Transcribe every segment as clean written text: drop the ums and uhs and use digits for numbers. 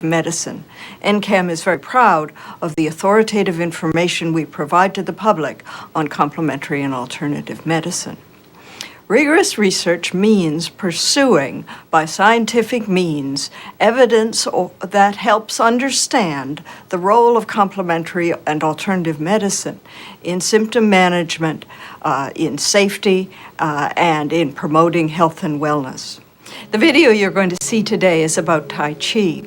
medicine. NCAM is very proud of the authoritative information we provide to the public on complementary and alternative medicine. Rigorous research means pursuing, by scientific means, evidence that helps understand the role of complementary and alternative medicine in symptom management, in safety, and in promoting health and wellness. The video you're going to see today is about Tai Chi.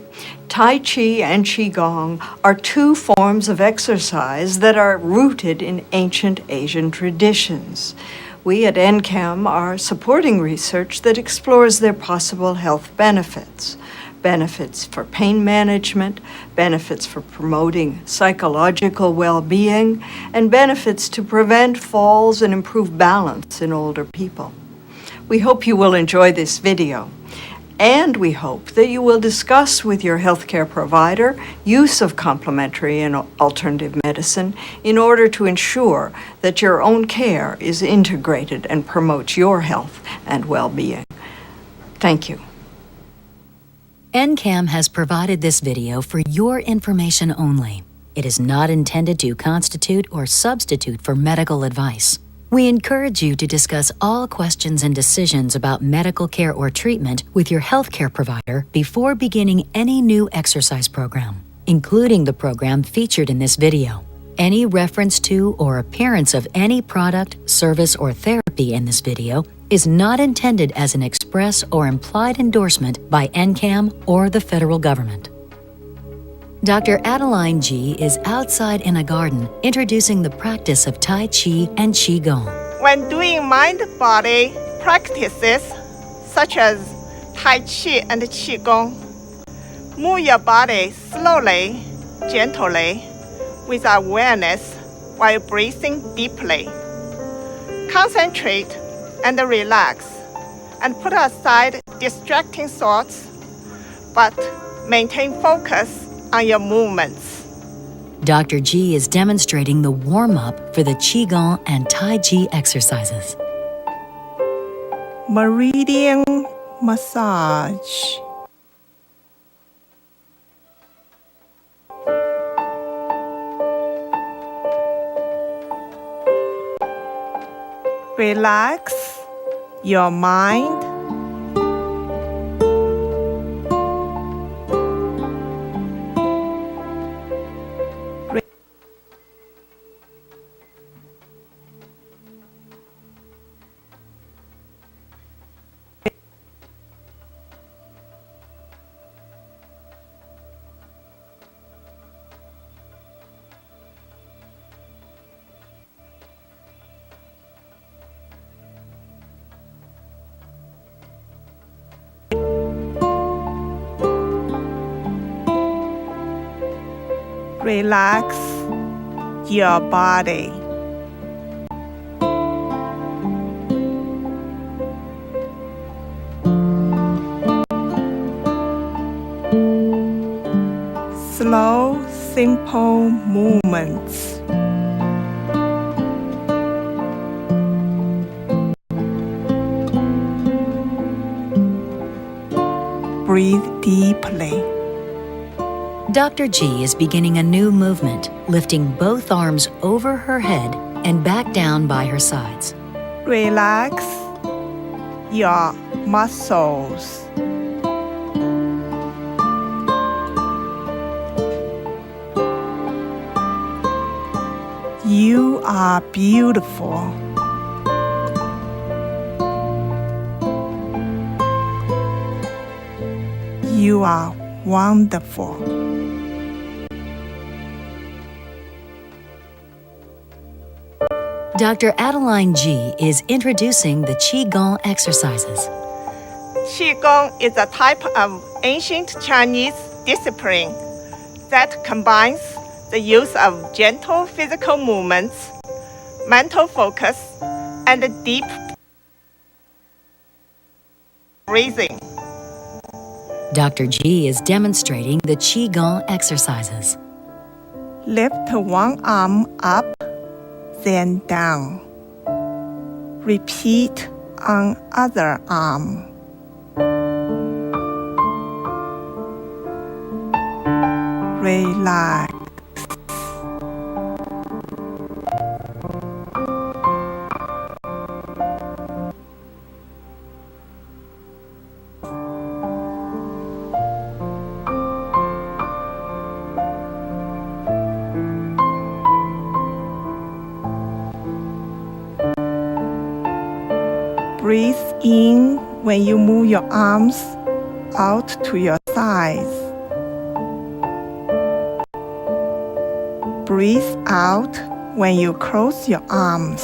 Tai Chi and Qigong are two forms of exercise that are rooted in ancient Asian traditions. We at NCAM are supporting research that explores their possible health benefits. Benefits for pain management, benefits for promoting psychological well-being, and benefits to prevent falls and improve balance in older people. We hope you will enjoy this video, and we hope that you will discuss with your healthcare provider use of complementary and alternative medicine in order to ensure that your own care is integrated and promotes your health and well-being. Thank you. NCAM has provided this video for your information only. It is not intended to constitute or substitute for medical advice. We encourage you to discuss all questions and decisions about medical care or treatment with your healthcare provider before beginning any new exercise program, including the program featured in this video. Any reference to or appearance of any product, service, or therapy in this video is not intended as an express or implied endorsement by NCAM or the federal government. Dr. Adeline G. is outside in a garden introducing the practice of Tai Chi and Qigong. When doing mind-body practices such as Tai Chi and Qigong, move your body slowly, gently, with awareness while breathing deeply. Concentrate and relax, and put aside distracting thoughts, but maintain focus on your movements. Dr. G is demonstrating the warm-up for the Qigong and Tai Chi exercises. Meridian massage. Relax your mind. Relax your body. Slow, simple movements. Breathe deeply. Dr. G is beginning a new movement, lifting both arms over her head and back down by her sides. Relax your muscles. You are beautiful. You are wonderful. Dr. Adeline G. is introducing the Qigong exercises. Qigong is a type of ancient Chinese discipline that combines the use of gentle physical movements, mental focus, and deep breathing. Dr. G is demonstrating the Qigong exercises. Lift one arm up, then down. Repeat on other arm. Relax. Breathe in when you move your arms out to your sides. Breathe out when you close your arms.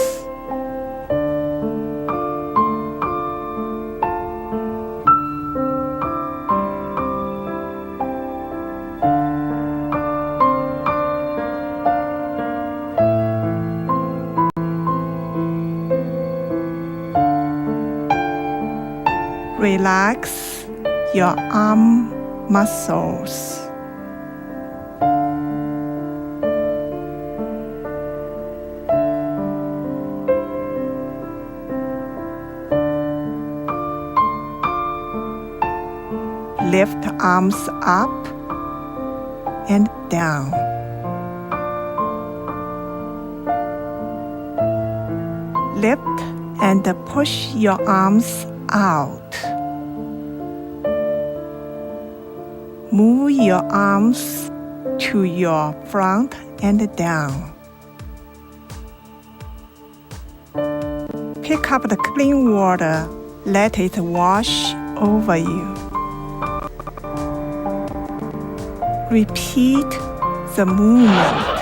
Relax your arm muscles. Lift arms up and down. Lift and push your arms out. Move your arms to your front and down. Pick up the clean water. Let it wash over you. Repeat the movement.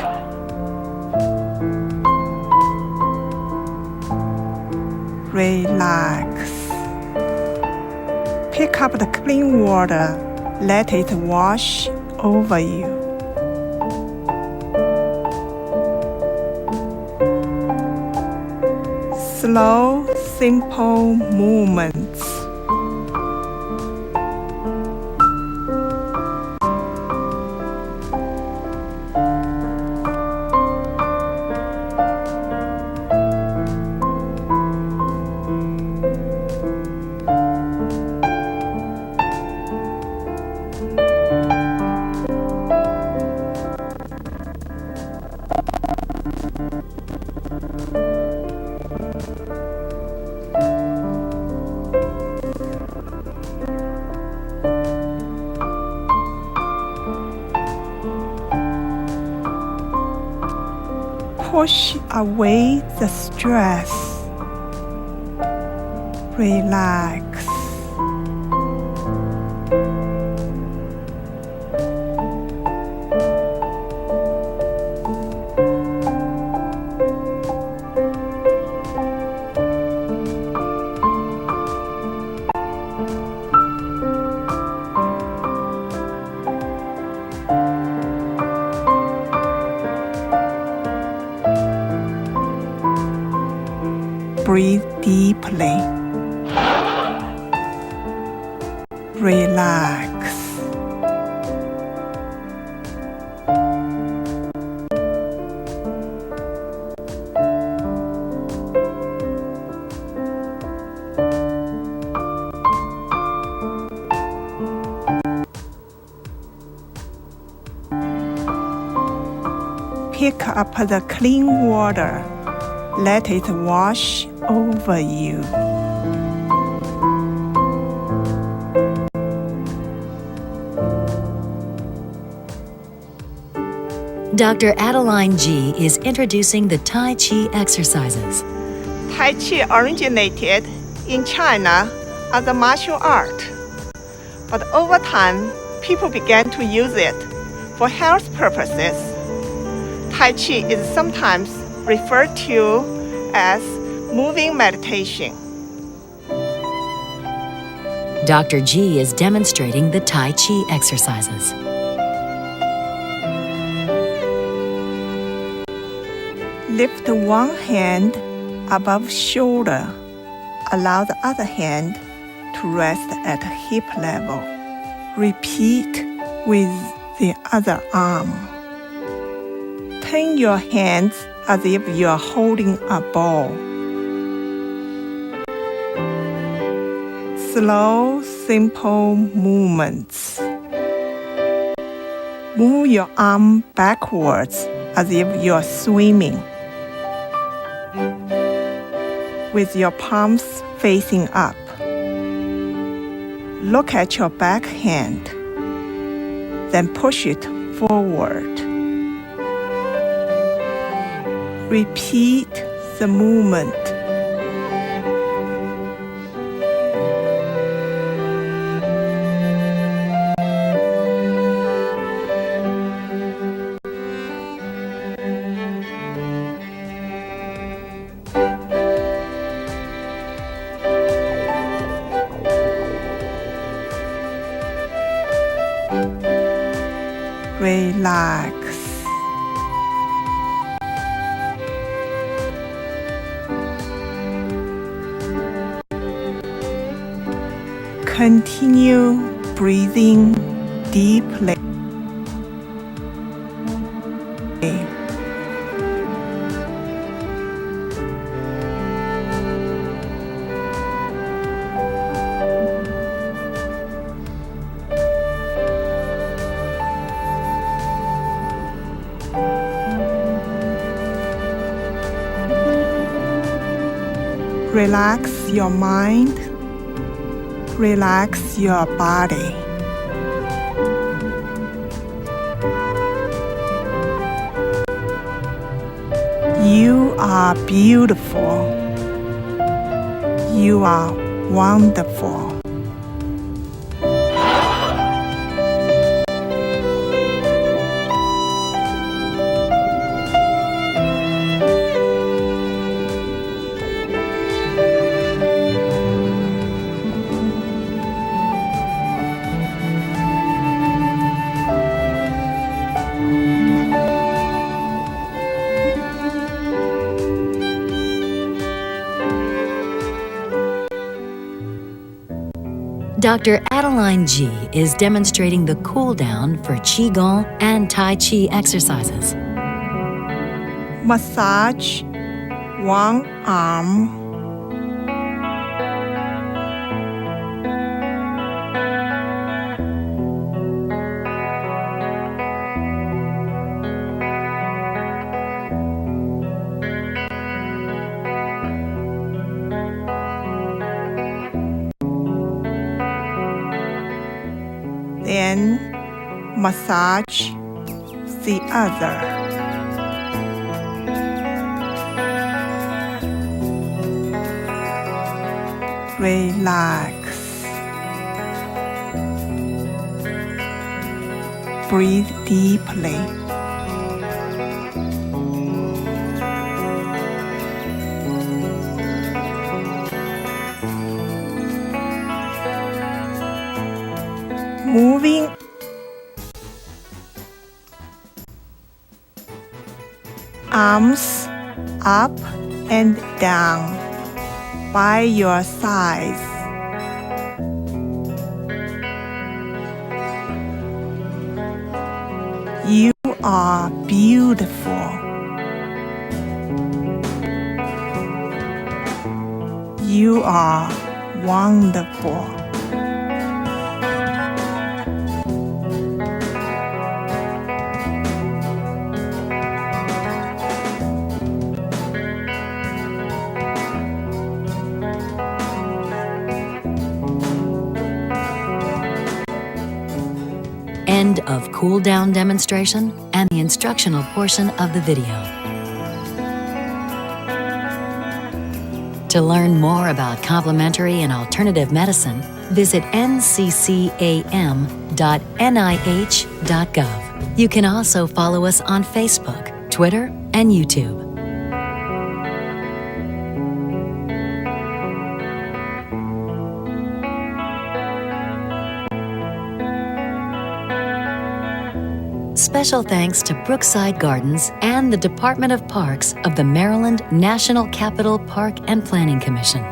Relax. Pick up the clean water. Let it wash over you. Slow, simple movements. Push away the stress. Relax. Breathe deeply. Relax. Pick up the clean water. Let it wash over you. Dr. Adeline G. is introducing the Tai Chi exercises. Tai Chi originated in China as a martial art, but over time, people began to use it for health purposes. Tai Chi is sometimes referred to as moving meditation. Dr. G is demonstrating the Tai Chi exercises. Lift one hand above shoulder. Allow the other hand to rest at hip level. Repeat with the other arm. Turn your hands as if you are holding a ball. Slow, simple movements. Move your arm backwards as if you're swimming, with your palms facing up. Look at your back hand, then push it forward. Repeat the movement. Relax. Continue breathing deeply. Relax your mind. Relax your body. You are beautiful. You are wonderful. Dr. Adeline G is demonstrating the cool down for Qigong and Tai Chi exercises. Massage one arm. Then massage the other. Relax. Breathe deeply. Moving arms up and down by your sides. You are beautiful. You are wonderful. End of cool down demonstration and the instructional portion of the video. To learn more about complementary and alternative medicine, visit nccam.nih.gov. You can also follow us on Facebook, Twitter, and YouTube. Special thanks to Brookside Gardens and the Department of Parks of the Maryland National Capital Park and Planning Commission.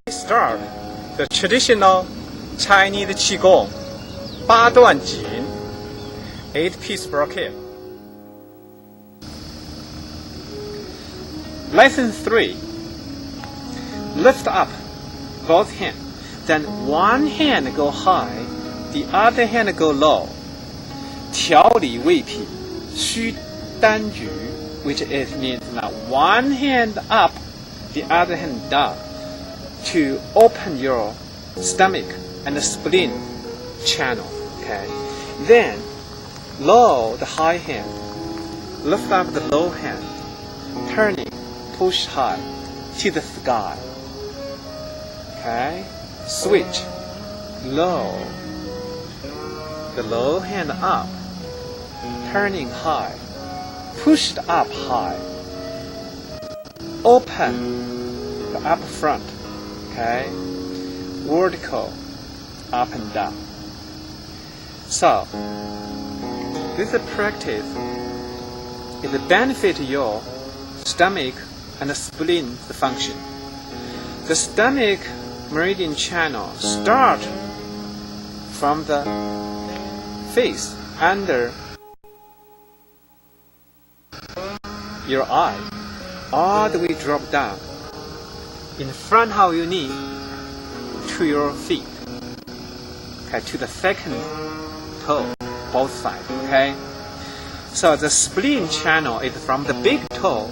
Start the traditional Chinese Qigong 八段锦 8-piece brocade. Lesson 3. Lift up both hands. Then one hand go high, the other hand go low. 调理未平虚单举 which is means now one hand up, the other hand down. To open your stomach and the spleen channel, okay? Then lower the high hand, lift up the low hand, turning, push high to the sky, okay? Switch, low, the low hand up, turning high, pushed up high, open the up front. Okay, vertical, up and down. So, this practice is a benefit to your stomach and the spleen function. The stomach meridian channel start from the face under your eye, all the way drop down. In front of your knee to your feet, okay, to the second toe, both sides, okay? So the spleen channel is from the big toe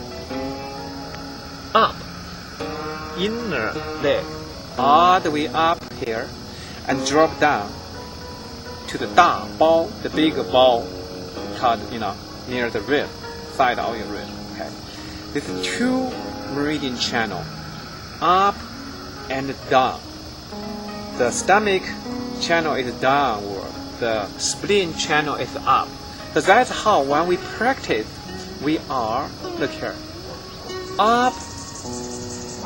up, inner leg, all the way up here, and drop down to the 大包, the big ball, called, near the rib, side of your rib, okay? This is 2 meridian channel. Up and down. The stomach channel is downward. The spleen channel is up. So that's how when we practice, we are, look here, up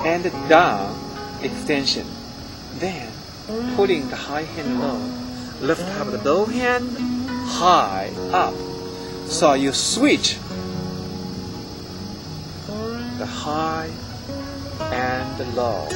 and down extension. Then pulling the high hand low, lift up the low hand, high up. So you switch the high and low.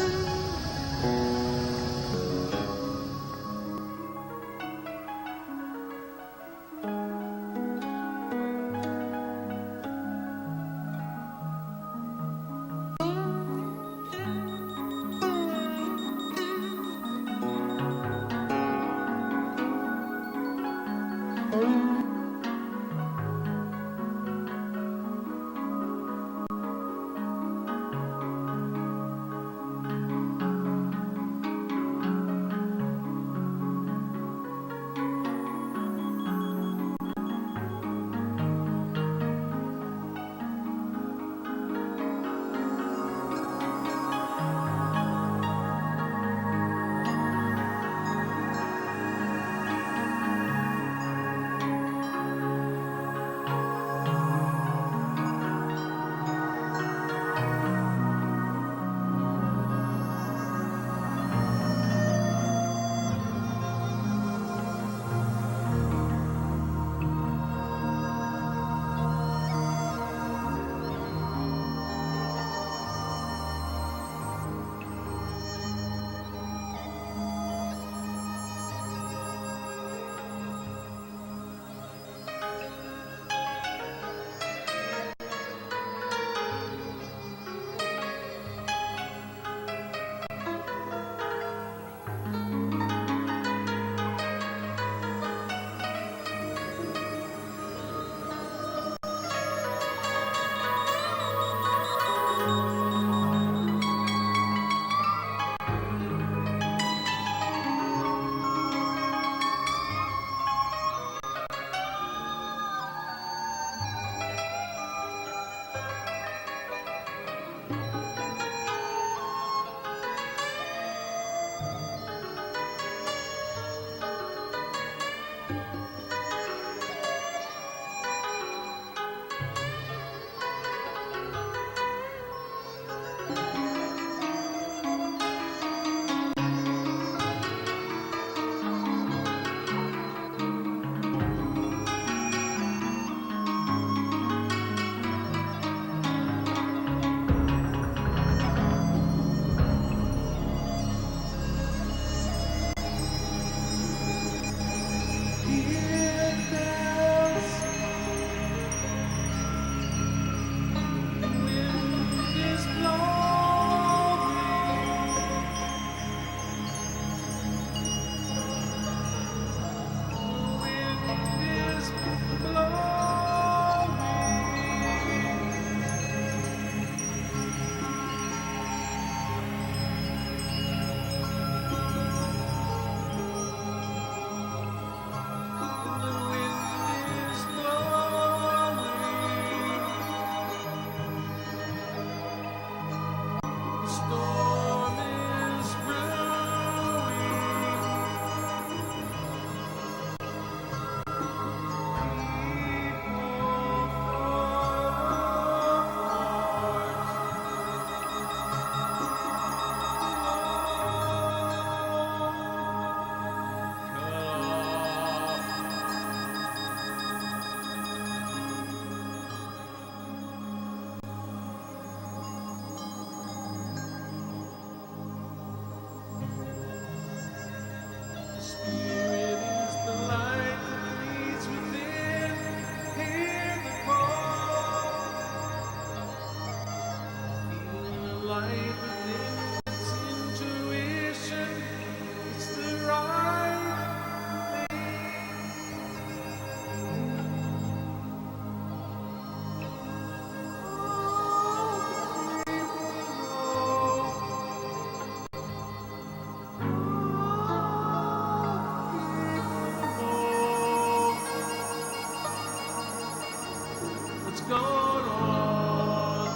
gone on.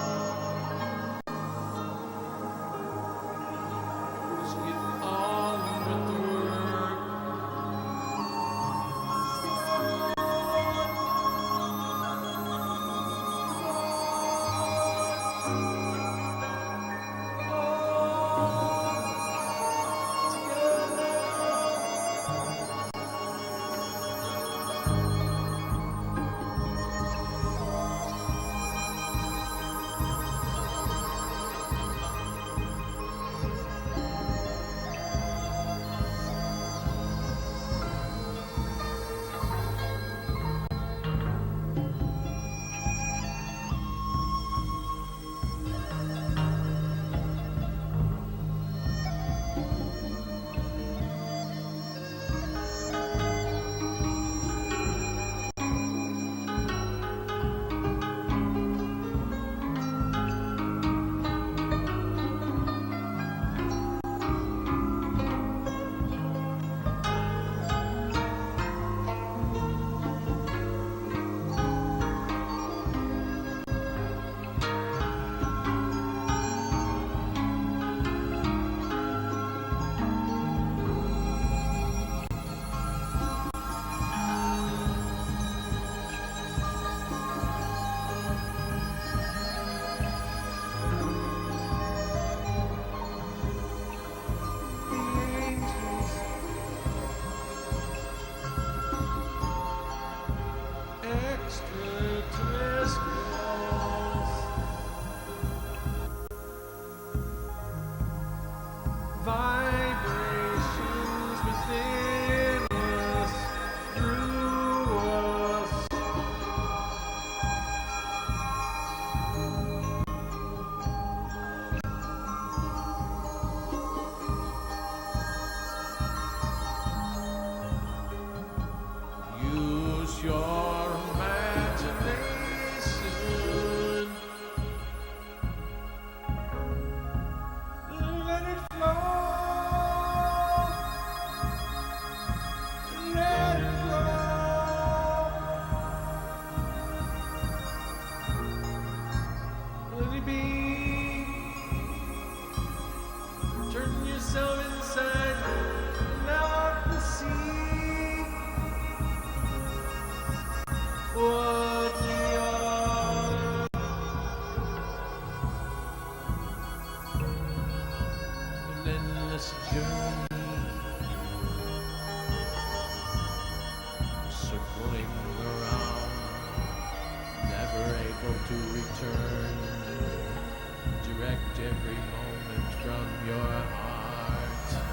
Just get on with the work. Extraterrestrials, vibrations within us, through us. Use your imagination. Let it flow. Let it flow. Let it be. Turn yourself inside and out to see what we are. An endless journey, circling around, never able to return. Direct every moment from your heart.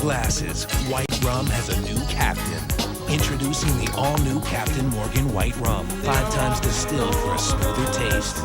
glasses, White Rum has a new captain. Introducing the all-new Captain Morgan White Rum, 5 times distilled for a smoother taste.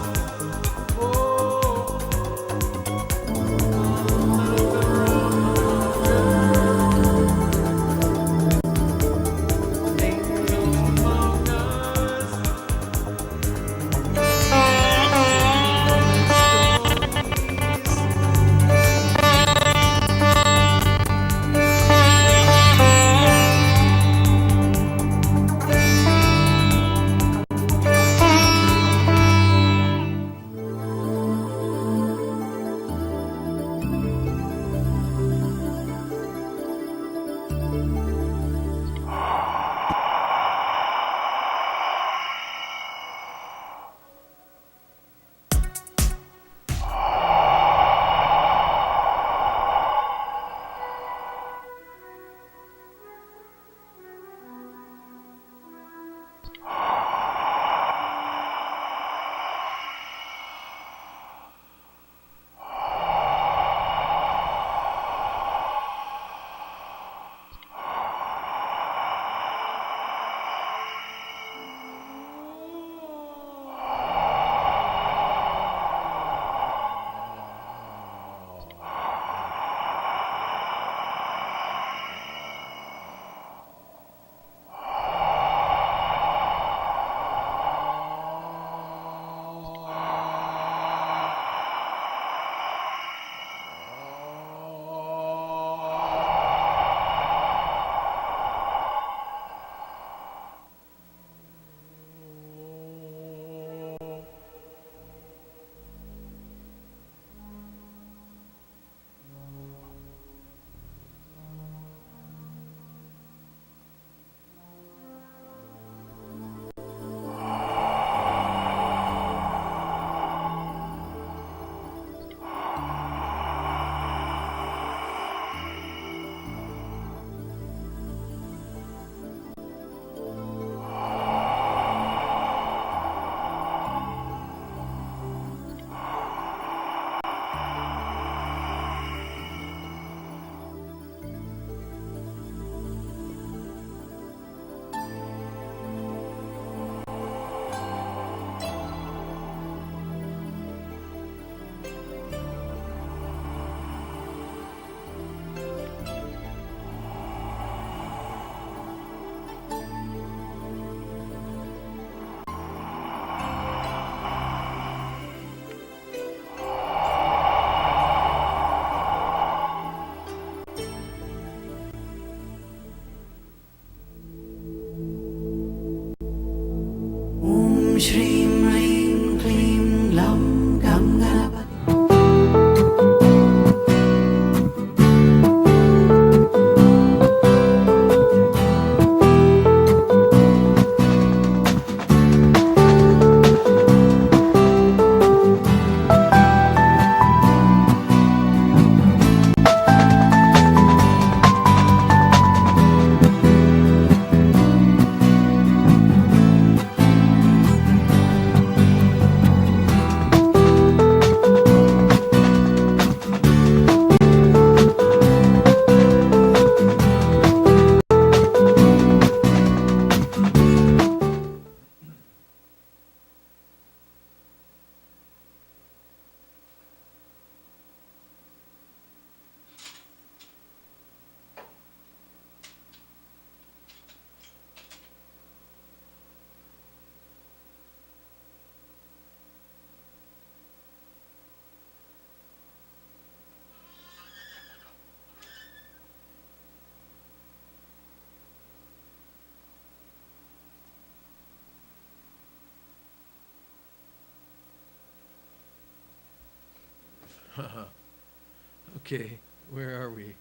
Okay, where are we?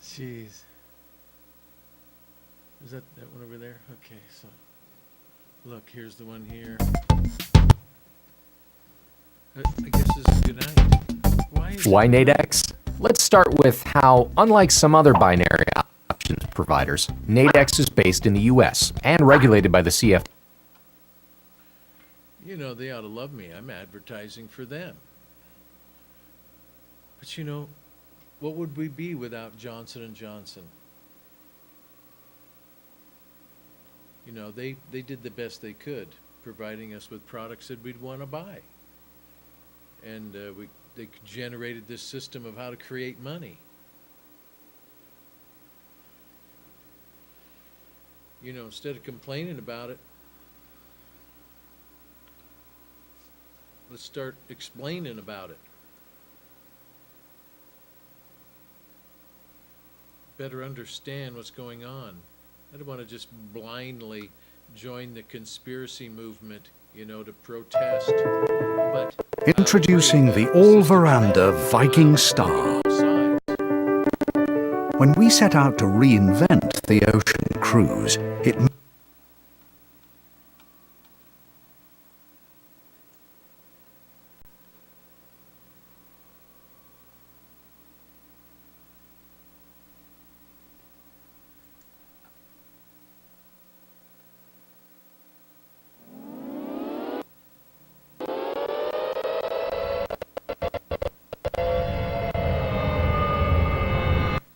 Jeez. Is that one over there? Okay, so look, here's the one here. I guess this is good night. Why Nadex? Let's start with how, unlike some other binary options providers, Nadex is based in the U.S. and regulated by the CF. You know, they ought to love me. I'm advertising for them. But you know, What would we be without Johnson & Johnson? You know, they did the best they could, providing us with products that we'd want to buy. And they generated this system of how to create money. You know, instead of complaining about it, let's start explaining about it. Better understand what's going on. I don't want to just blindly join the conspiracy movement, you know, to protest. But introducing the all-veranda Viking Star. When we set out to reinvent the ocean cruise, it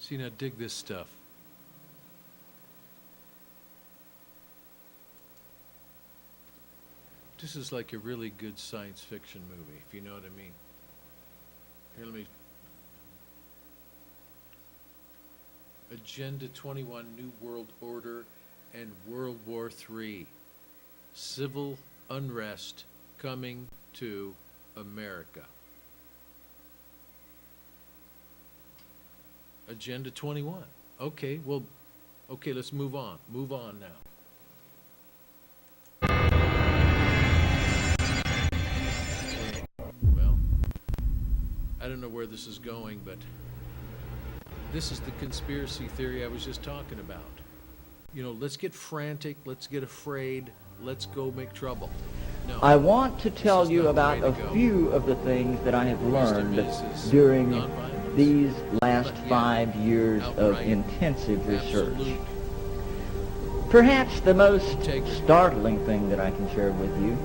see, now dig this stuff. This is like a really good science fiction movie, if you know what I mean. Here, let me... Agenda 21, New World Order and World War III. Civil unrest coming to America. Agenda 21. Okay, well, okay, let's move on. Move on now. Okay, well, I don't know where this is going, but this is the conspiracy theory I was just talking about. You know, let's get frantic, let's get afraid, let's go make trouble. No, I want to tell you about a few of the things that I have learned during these last 5 years of intensive research. Perhaps the most startling thing that I can share with you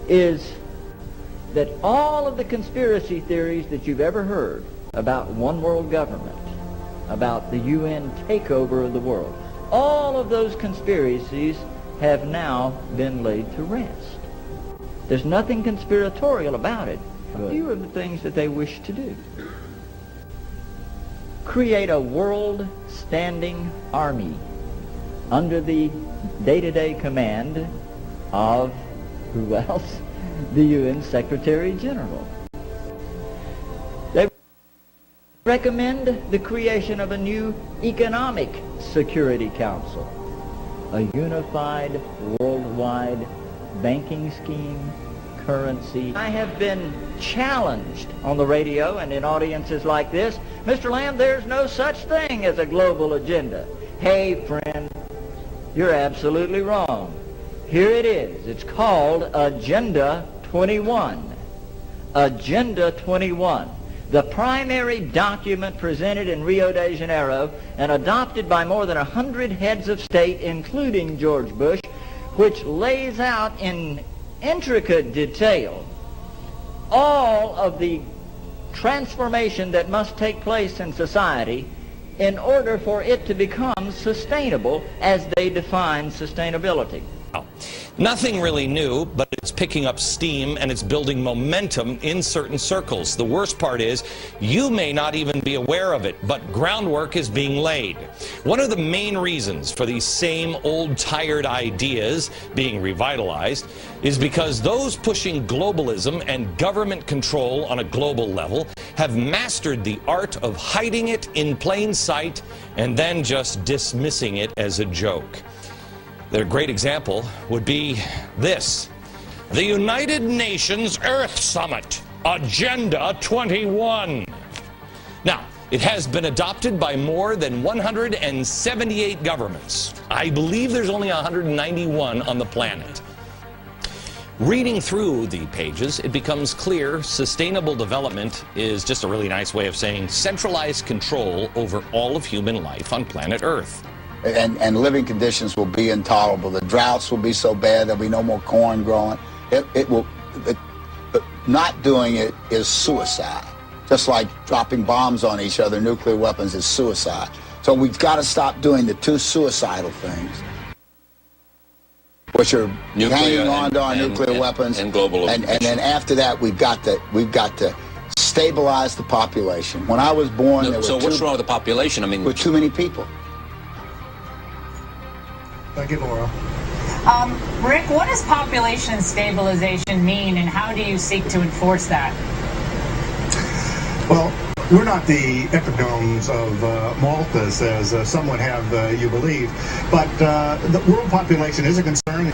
is that all of the conspiracy theories that you've ever heard about one world government, about the UN takeover of the world, all of those conspiracies have now been laid to rest. There's nothing conspiratorial about it. A few of the things that they wish to do. Create a world-standing army under the day-to-day command of, who else? The UN Secretary General. They recommend the creation of a new economic security council, a unified worldwide banking scheme, currency. I have been challenged on the radio and in audiences like this, Mr. Lamb, there's no such thing as a global agenda. Hey, friend, you're absolutely wrong. Here it is. It's called Agenda 21. Agenda 21. The primary document presented in Rio de Janeiro and adopted by more than 100 heads of state, including George Bush, which lays out in intricate detail all of the transformation that must take place in society in order for it to become sustainable as they define sustainability. Nothing really new, but it's picking up steam and it's building momentum in certain circles. The worst part is you may not even be aware of it, but groundwork is being laid. One of the main reasons for these same old tired ideas being revitalized is because those pushing globalism and government control on a global level have mastered the art of hiding it in plain sight and then just dismissing it as a joke. Their great example would be this: the United Nations Earth Summit, Agenda 21. Now, it has been adopted by more than 178 governments. I believe there's only 191 on the planet. Reading through the pages, it becomes clear sustainable development is just a really nice way of saying centralized control over all of human life on planet Earth. And living conditions will be intolerable. The droughts will be so bad there'll be no more corn growing. Not doing it is suicide. Just like dropping bombs on each other, nuclear weapons is suicide. So we've got to stop doing the two suicidal things, which are hanging on to our nuclear weapons and global and then after that we've got to stabilize the population. When I was born, there so were what's wrong with the population? I mean, with too many people. Thank you, Laura. Rick, what does population stabilization mean, and how do you seek to enforce that? Well, we're not the epigones of Malta, as some would have you believe, but the world population is a concern.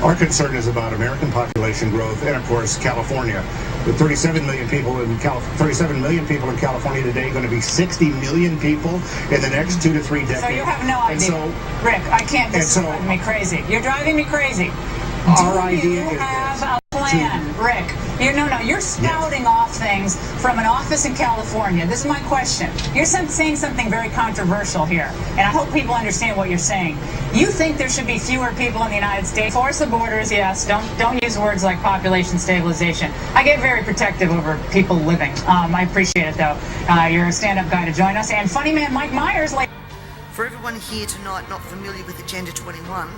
Our concern is about American population growth and, of course, California. With 37 million people in California today, going to be 60 million people in the next 2 to 3 decades. So you have no idea. Rick, I can't. This is driving me crazy. You're driving me crazy. Our idea is have a plan, Rick. You're spouting off things from an office in California. This is my question. You're saying something very controversial here, and I hope people understand what you're saying. You think there should be fewer people in the United States. Force the borders, yes. Don't use words like population stabilization. I get very protective over people living. I appreciate it, though. You're a stand-up guy to join us. And funny man Mike Myers. For everyone here tonight not familiar with Agenda 21,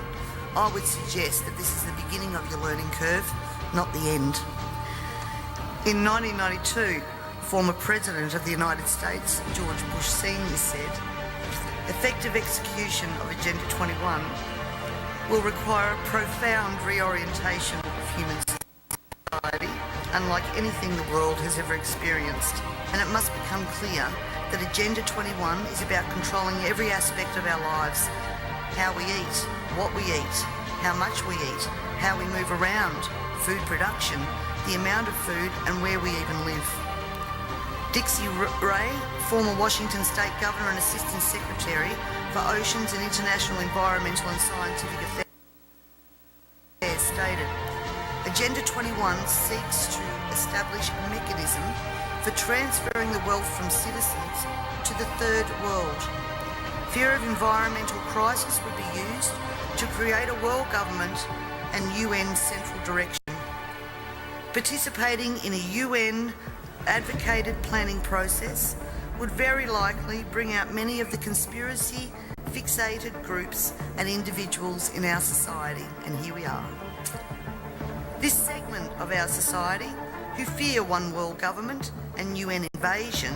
I would suggest that this is the beginning of your learning curve, not the end. In 1992, former President of the United States, George Bush Sr. said, effective execution of Agenda 21 will require a profound reorientation of human society, unlike anything the world has ever experienced. And it must become clear that Agenda 21 is about controlling every aspect of our lives. How we eat, what we eat, how much we eat, how we move around, food production, the amount of food, and where we even live. Dixie Ray, former Washington State Governor and Assistant Secretary for Oceans and International Environmental and Scientific Affairs, stated, Agenda 21 seeks to establish a mechanism for transferring the wealth from citizens to the third world. Fear of environmental crisis would be used to create a world government and UN central direction. Participating in a UN advocated planning process would very likely bring out many of the conspiracy fixated groups and individuals in our society, and here we are. This segment of our society, who fear one world government and UN invasion,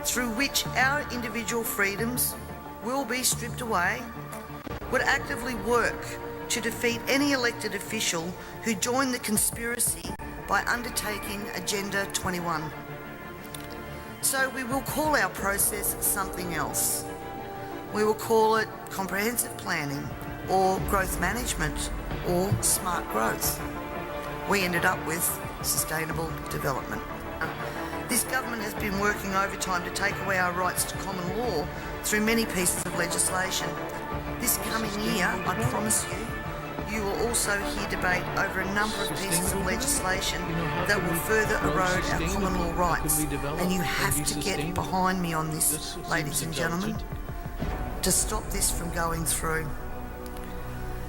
through which our individual freedoms will be stripped away, would actively work to defeat any elected official who joined the conspiracy by undertaking Agenda 21. So we will call our process something else. We will call it comprehensive planning, or growth management, or smart growth. We ended up with sustainable development. This government has been working overtime to take away our rights to common law through many pieces of legislation. This coming year, I promise you will also hear debate over a number of pieces of legislation that will further erode our common law rights. And you have to get behind me on this, ladies and gentlemen, to stop this from going through.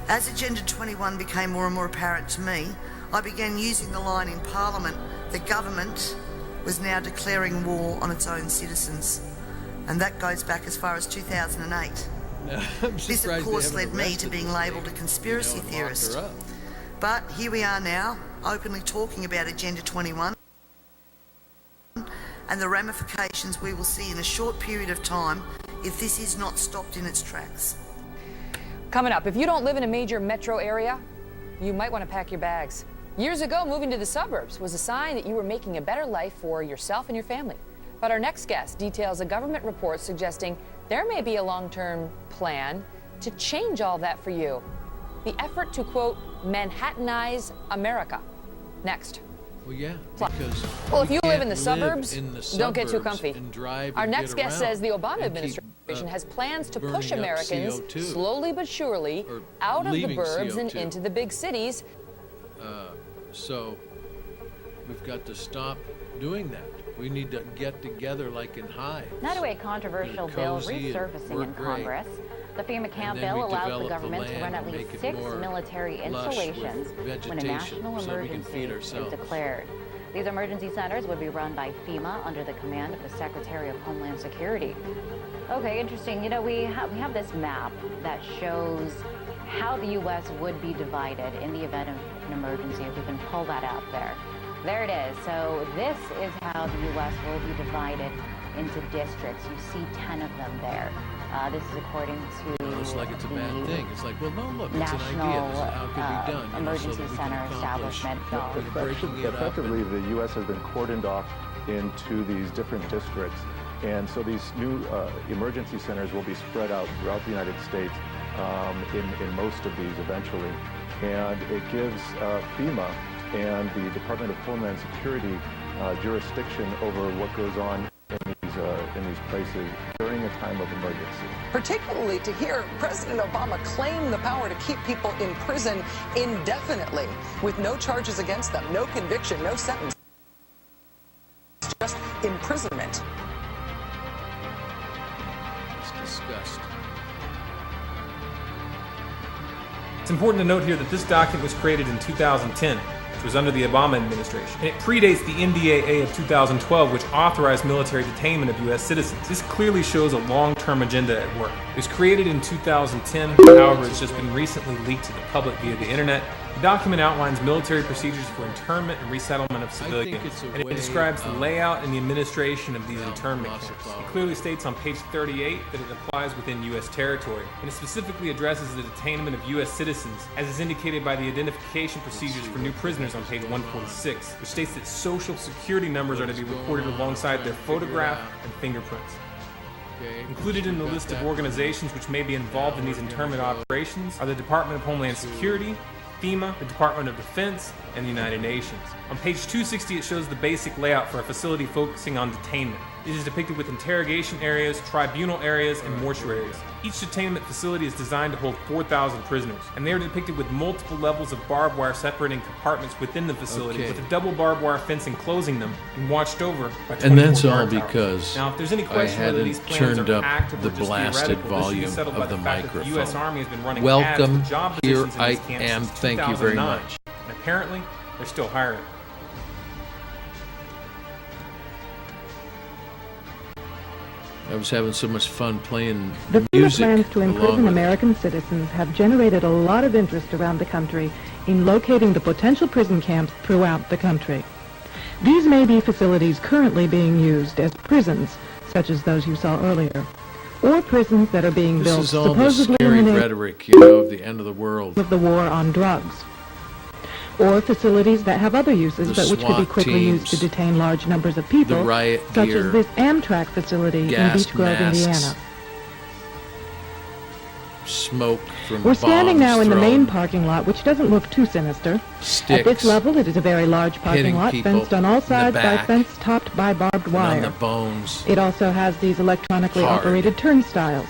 As Agenda 21 became more and more apparent to me, I began using the line in Parliament that government was now declaring war on its own citizens. And that goes back as far as 2008. This, of course, led me to being labelled a conspiracy theorist. But here we are now, openly talking about Agenda 21 and the ramifications we will see in a short period of time if this is not stopped in its tracks. Coming up, if you don't live in a major metro area, you might want to pack your bags. Years ago, moving to the suburbs was a sign that you were making a better life for yourself and your family. But our next guest details a government report suggesting there may be a long-term plan to change all that for you. The effort to, quote, Manhattanize America. Next. Well, yeah, because if you live in the suburbs, don't get too comfy. Our next guest says the Obama administration has plans to push Americans slowly but surely out of the burbs and into the big cities. So we've got to stop doing that. We need to get together like in hives. Now to a controversial bill resurfacing in Congress. The FEMA camp bill allows the government to run at least 6 military installations when a national emergency is declared. These emergency centers would be run by FEMA under the command of the Secretary of Homeland Security. Okay, interesting. You know, we have this map that shows how the U.S. would be divided in the event of an emergency, if we can pull that out there. There it is. So this is how the U.S. will be divided into districts. You see 10 of them there. This is according to it's like it's a bad thing. It's like, well, no, look, it's an idea. This is how it could be done. Emergency center establishment. Effectively, the U.S. has been cordoned off into these different districts. And so these new emergency centers will be spread out throughout the United States in most of these eventually. And it gives FEMA and the Department of Homeland Security jurisdiction over what goes on in these places during a time of emergency. Particularly to hear President Obama claim the power to keep people in prison indefinitely with no charges against them, no conviction, no sentence, just imprisonment. Disgust. It's important to note here that this document was created in 2010, which was under the Obama administration, and it predates the NDAA of 2012, which authorized military detainment of U.S. citizens. This clearly shows a long-term agenda at work. It was created in 2010, however, it's just been recently leaked to the public via the internet. The document outlines military procedures for internment and resettlement of civilians, and it describes the layout and the administration of these internment camps. It clearly states on page 38 that it applies within U.S. territory, and it specifically addresses the detainment of U.S. citizens, as is indicated by the identification procedures for new prisoners on page 146, which states that social security numbers are to be recorded alongside their photograph and fingerprints. Included in the list of organizations which may be involved in these internment operations are the Department of Homeland Security, FEMA, the Department of Defense, and the United Nations. On page 260, it shows the basic layout for a facility focusing on detainment. It is depicted with interrogation areas, tribunal areas, and mortuaries. Each detainment facility is designed to hold 4,000 prisoners, and they are depicted with multiple levels of barbed wire separating compartments within the facility, with a double barbed wire fence enclosing them, and watched over by 24 And that's all guard towers. because Now, if there's any I question whether these hadn't plans turned are up active the or just blasted theoretical, this should be volume settled by of the fact that microphone. The U.S. Army has been running ads Welcome. for job Here positions in I these camps am. since Thank you very 2009. much. And apparently, they're still hiring. I was having so much fun playing The FEMA music plans to along imprison with American citizens have generated a lot of interest around the country in locating the potential prison camps throughout the country. These may be facilities currently being used as prisons, such as those you saw earlier, or prisons that are being This built is all the supposedly scary in the name rhetoric, you know, of the end of the world. of the war on drugs, or facilities that have other uses The but which could be SWAT quickly used to teams, detain large numbers of people, the riot such gear, as this Amtrak facility in gas Beech Grove, masks, Indiana. smoke from We're standing bombs now in the main thrown, parking lot, which doesn't look too sinister. sticks, At this level, it is a very large parking hitting lot, people fenced on all in the sides by back, fence topped by barbed and on wire. the bones. It also has these electronically Hard. operated turnstiles.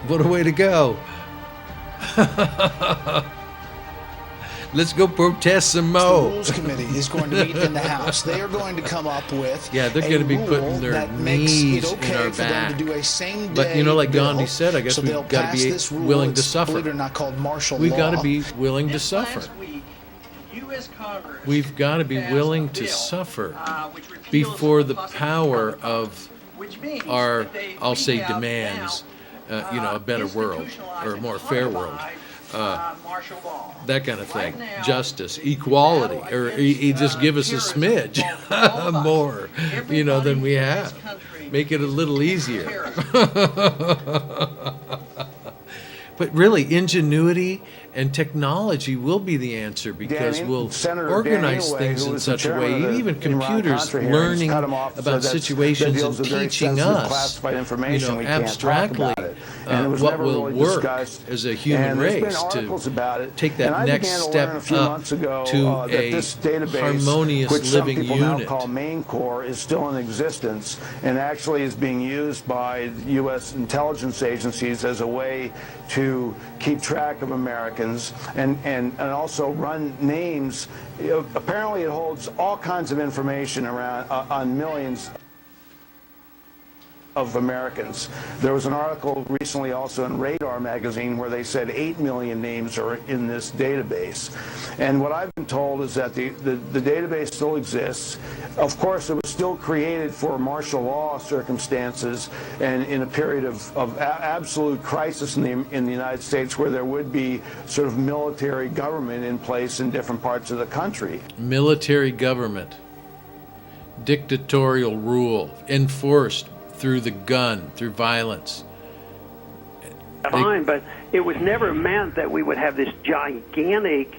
What a way to go. Let's go protest some The more. Rules Committee is going to meet in the House. They are going to come up with Yeah, they're a going to be rule putting their that makes knees it okay in our for them back. to do a same-day But you know, like bill. Gandhi said, I guess So we've they'll got to pass be this rule. willing to It's, suffer. believe it or not, called martial We've law. got to be willing to suffer. We've got to be willing to suffer before the power of our, I'll say, demands, you know, a better world or a more fair world. That kind of thing, justice, equality, or he just give us a smidge more, you know, than we have. Make it a little easier. But really, ingenuity and technology will be the answer because we'll organize things in such a way, even computers learning about situations and teaching us, you know, abstractly what will work as a human race to take that next step up to a harmonious living which some people now unit. call Main Core, is still in existence and actually is being used by U.S. intelligence agencies as a way to keep track of Americans and also run names. Apparently it holds all kinds of information around on millions of Americans. There was an article recently also in Radar magazine where they said 8 million names are in this database. And what I've been told is that the database still exists. Of course, it was still created for martial law circumstances and in a period of absolute crisis in the United States, where there would be sort of military government in place in different parts of the country. Military government, dictatorial rule, enforced through the gun, through violence. Fine, but it was never meant that we would have this gigantic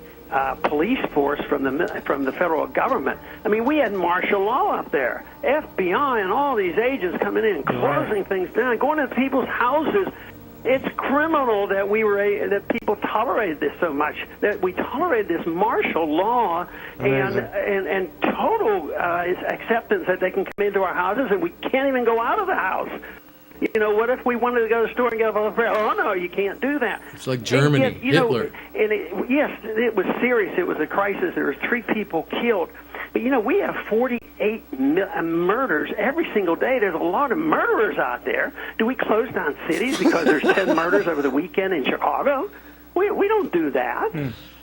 police force from the federal government. I mean, we had martial law up there, FBI and all these agents coming in, closing things down, going into people's houses. It's criminal that that people tolerated this so much, that we tolerated this martial law and total acceptance that they can come into our houses and we can't even go out of the house. You know, what if we wanted to go to the store and get a bread? Oh, no, you can't do that. It's like Germany, Hitler. Yes, it was serious. It was a crisis. There were 3 people killed. But, you know, we have 48 murders every single day. There's a lot of murderers out there. Do we close down cities because there's 10 murders over the weekend in Chicago? We don't do that.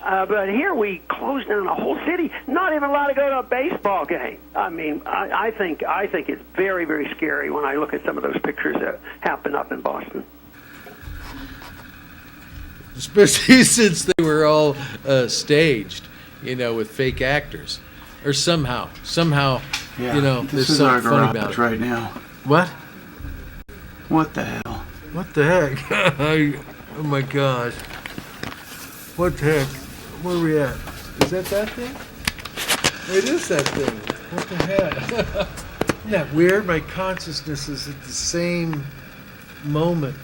But here we close down a whole city, not even allowed to go to a baseball game. I mean, I think it's very, very scary when I look at some of those pictures that happen up in Boston. Especially since they were all staged, you know, with fake actors. Or somehow, yeah, you know, this there's is our something funny garage about it. right now. What? What the hell? What the heck? Oh my gosh. What the heck? Where are we at? Is that thing? It is that thing. What the heck? Isn't that weird? My consciousness is at the same moment.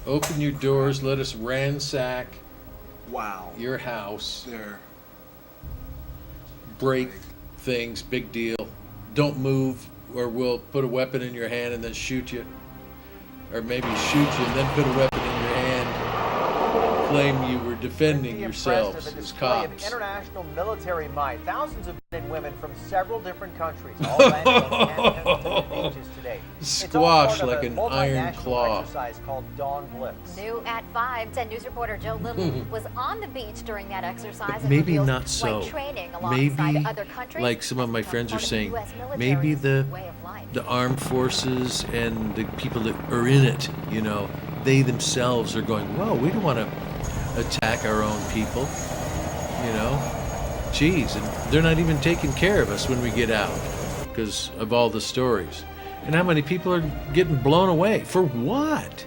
Open your doors, let us ransack your house. There. Break things, big deal. Don't move or we'll put a weapon in your hand and then shoot you. Or maybe shoot you and then put a weapon in your hand. Claim you were defending yourselves as cops. International military might. Thousands of men and women from several different countries all landed on Canada's beaches today. Squash like an iron claw. Exercise called Dawn Blitz. New at 5, 10 News reporter Joe Little was on the beach during that exercise. And Maybe not so. Maybe, other countries like some of my friends are saying, maybe the armed forces and the people that are in it, you know, they themselves are going, whoa, we don't want to attack our own people, you know. Geez, and they're not even taking care of us when we get out because of all the stories. And how many people are getting blown away? For what?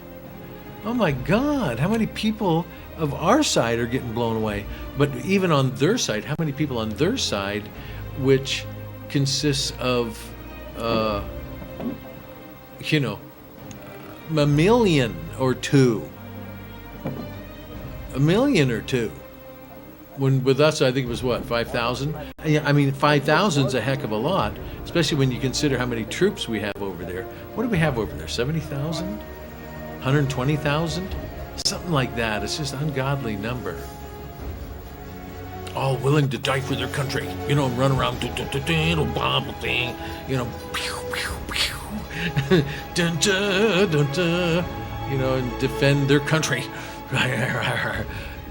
Oh my God, how many people of our side are getting blown away? But even on their side, how many people on their side, which consists of, you know, a million or two. A million or two. When with us, I think it was what, 5,000? I mean, 5,000's a heck of a lot, especially when you consider how many troops we have over there. What do we have over there? 70,000? 120,000? Something like that. It's just an ungodly number. All willing to die for their country. You know, run around, bomb thing, you know, pew, pew, pew. Dun, dun, dun, dun, you know, and defend their country.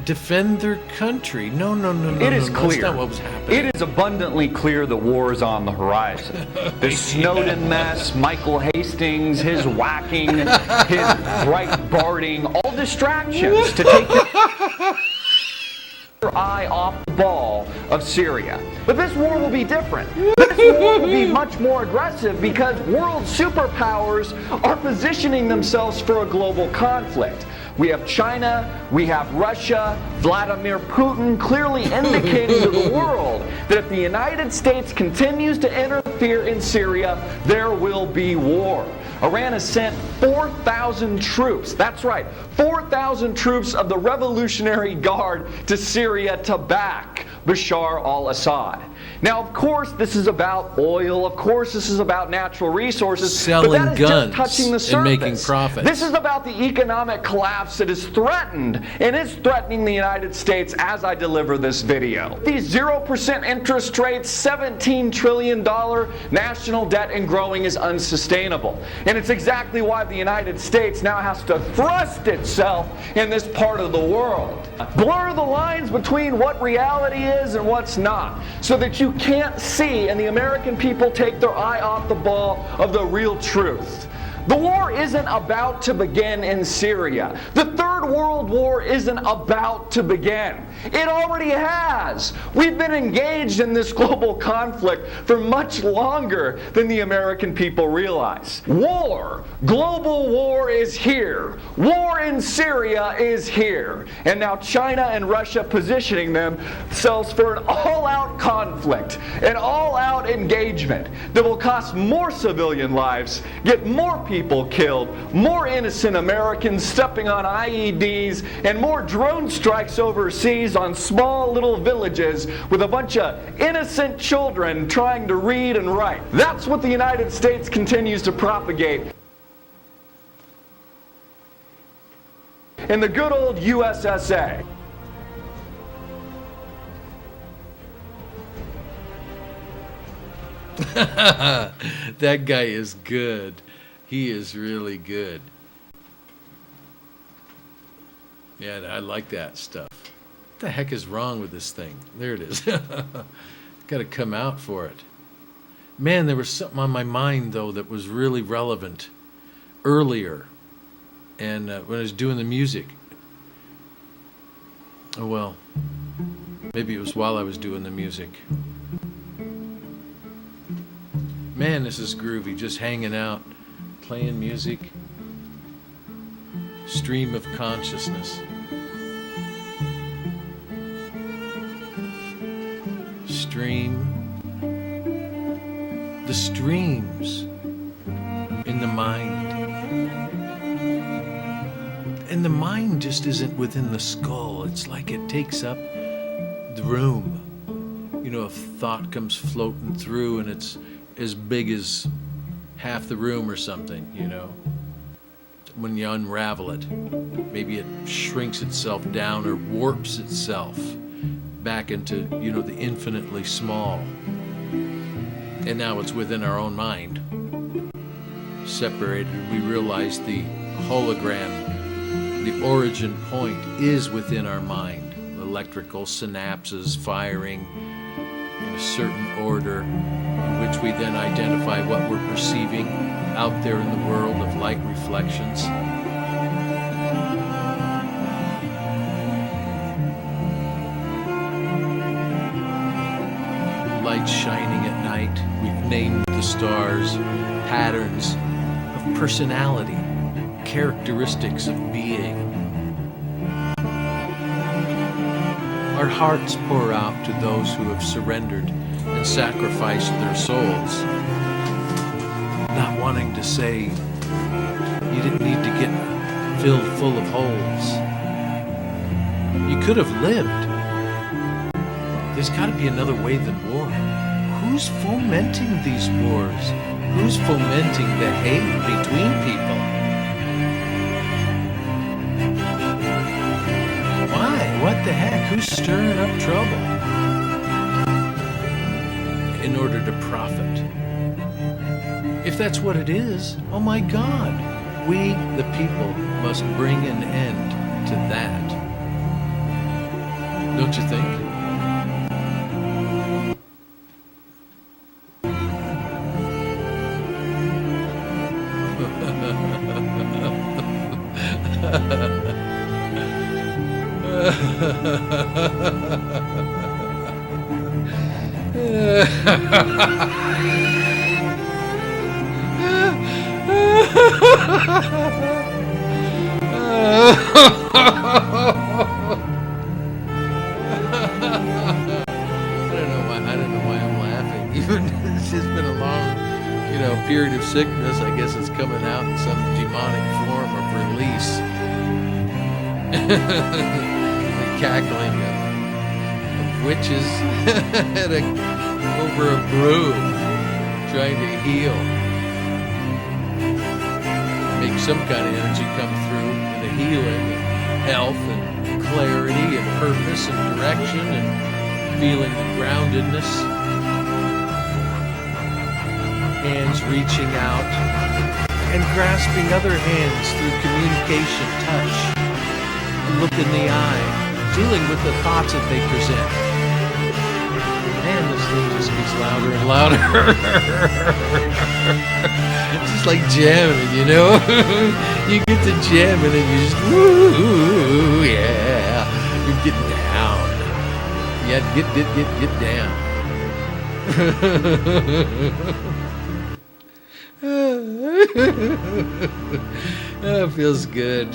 Defend their country. No. It is clear. That's not what was happening. It is abundantly clear the war is on the horizon. The Snowden mess, Michael Hastings, his whacking, his Breitbarting, all distractions to take your eye off the ball of Syria. But this war will be different. This war will be much more aggressive because world superpowers are positioning themselves for a global conflict. We have China, we have Russia, Vladimir Putin clearly indicating to the world that if the United States continues to interfere in Syria, there will be war. Iran has sent 4,000 troops, that's right, 4,000 troops of the Revolutionary Guard to Syria to back Bashar al-Assad. Now, of course, this is about oil. Of course, this is about natural resources. Selling but that is guns just touching the surface. and making profits. This is about the economic collapse that is threatened, and is threatening the United States as I deliver this video. These 0% interest rates, $17 trillion national debt and growing is unsustainable. And it's exactly why the United States now has to thrust itself in this part of the world. Blur the lines between what reality is and what's not, so that you can't see and the American people take their eye off the ball of the real truth. The war isn't about to begin in Syria. The Third World War isn't about to begin. It already has. We've been engaged in this global conflict for much longer than the American people realize. War, global war is here. War in Syria is here. And now China and Russia positioning themselves for an all-out conflict, an all-out engagement that will cost more civilian lives, get more people killed, more innocent Americans stepping on IEDs, and more drone strikes overseas on small little villages with a bunch of innocent children trying to read and write. That's what the United States continues to propagate in the good old USSA. That guy is good. He is really good. Yeah, I like that stuff. What the heck is wrong with this thing? There it is. Got to come out for it. Man, there was something on my mind, though, that was really relevant earlier. And when I was doing the music. Oh, well. Maybe it was while I was doing the music. Man, this is groovy. Just hanging out, playing music. Stream of consciousness. Stream. The streams in the mind. And the mind just isn't within the skull. It's like it takes up the room. You know, a thought comes floating through and it's as big as half the room or something, you know. When you unravel it, maybe it shrinks itself down or warps itself back into, you know, the infinitely small. And now it's within our own mind. Separated, we realize the hologram, the origin point is within our mind. Electrical synapses firing in a certain order in which we then identify what we're perceiving out there in the world of light reflections. Light shining at night. We've named the stars patterns of personality, characteristics of being. Our hearts pour out to those who have surrendered and sacrificed their souls, not wanting to say, you didn't need to get filled full of holes. You could have lived. There's got to be another way than war. Who's fomenting these wars? Who's fomenting the hate between people? Why? What the heck? Who's stirring up trouble? In order to profit. If that's what it is, oh my God, we, the people, must bring an end to that. Don't you think? I don't know why I'm laughing. Even it's just been a long, period of sickness. I guess it's coming out in some demonic form of release. The cackling of witches at a over a broom, trying to heal. Make some kind of energy come through in the healing and health and clarity and purpose and direction and feeling the groundedness. Hands reaching out and grasping other hands through communication, touch, and look in the eye, dealing with the thoughts that they present. Man, this thing just gets louder and louder. It's just like jamming, you know? You get to jamming and you just, woo, yeah. You're getting down. Yeah, get down. That feels good.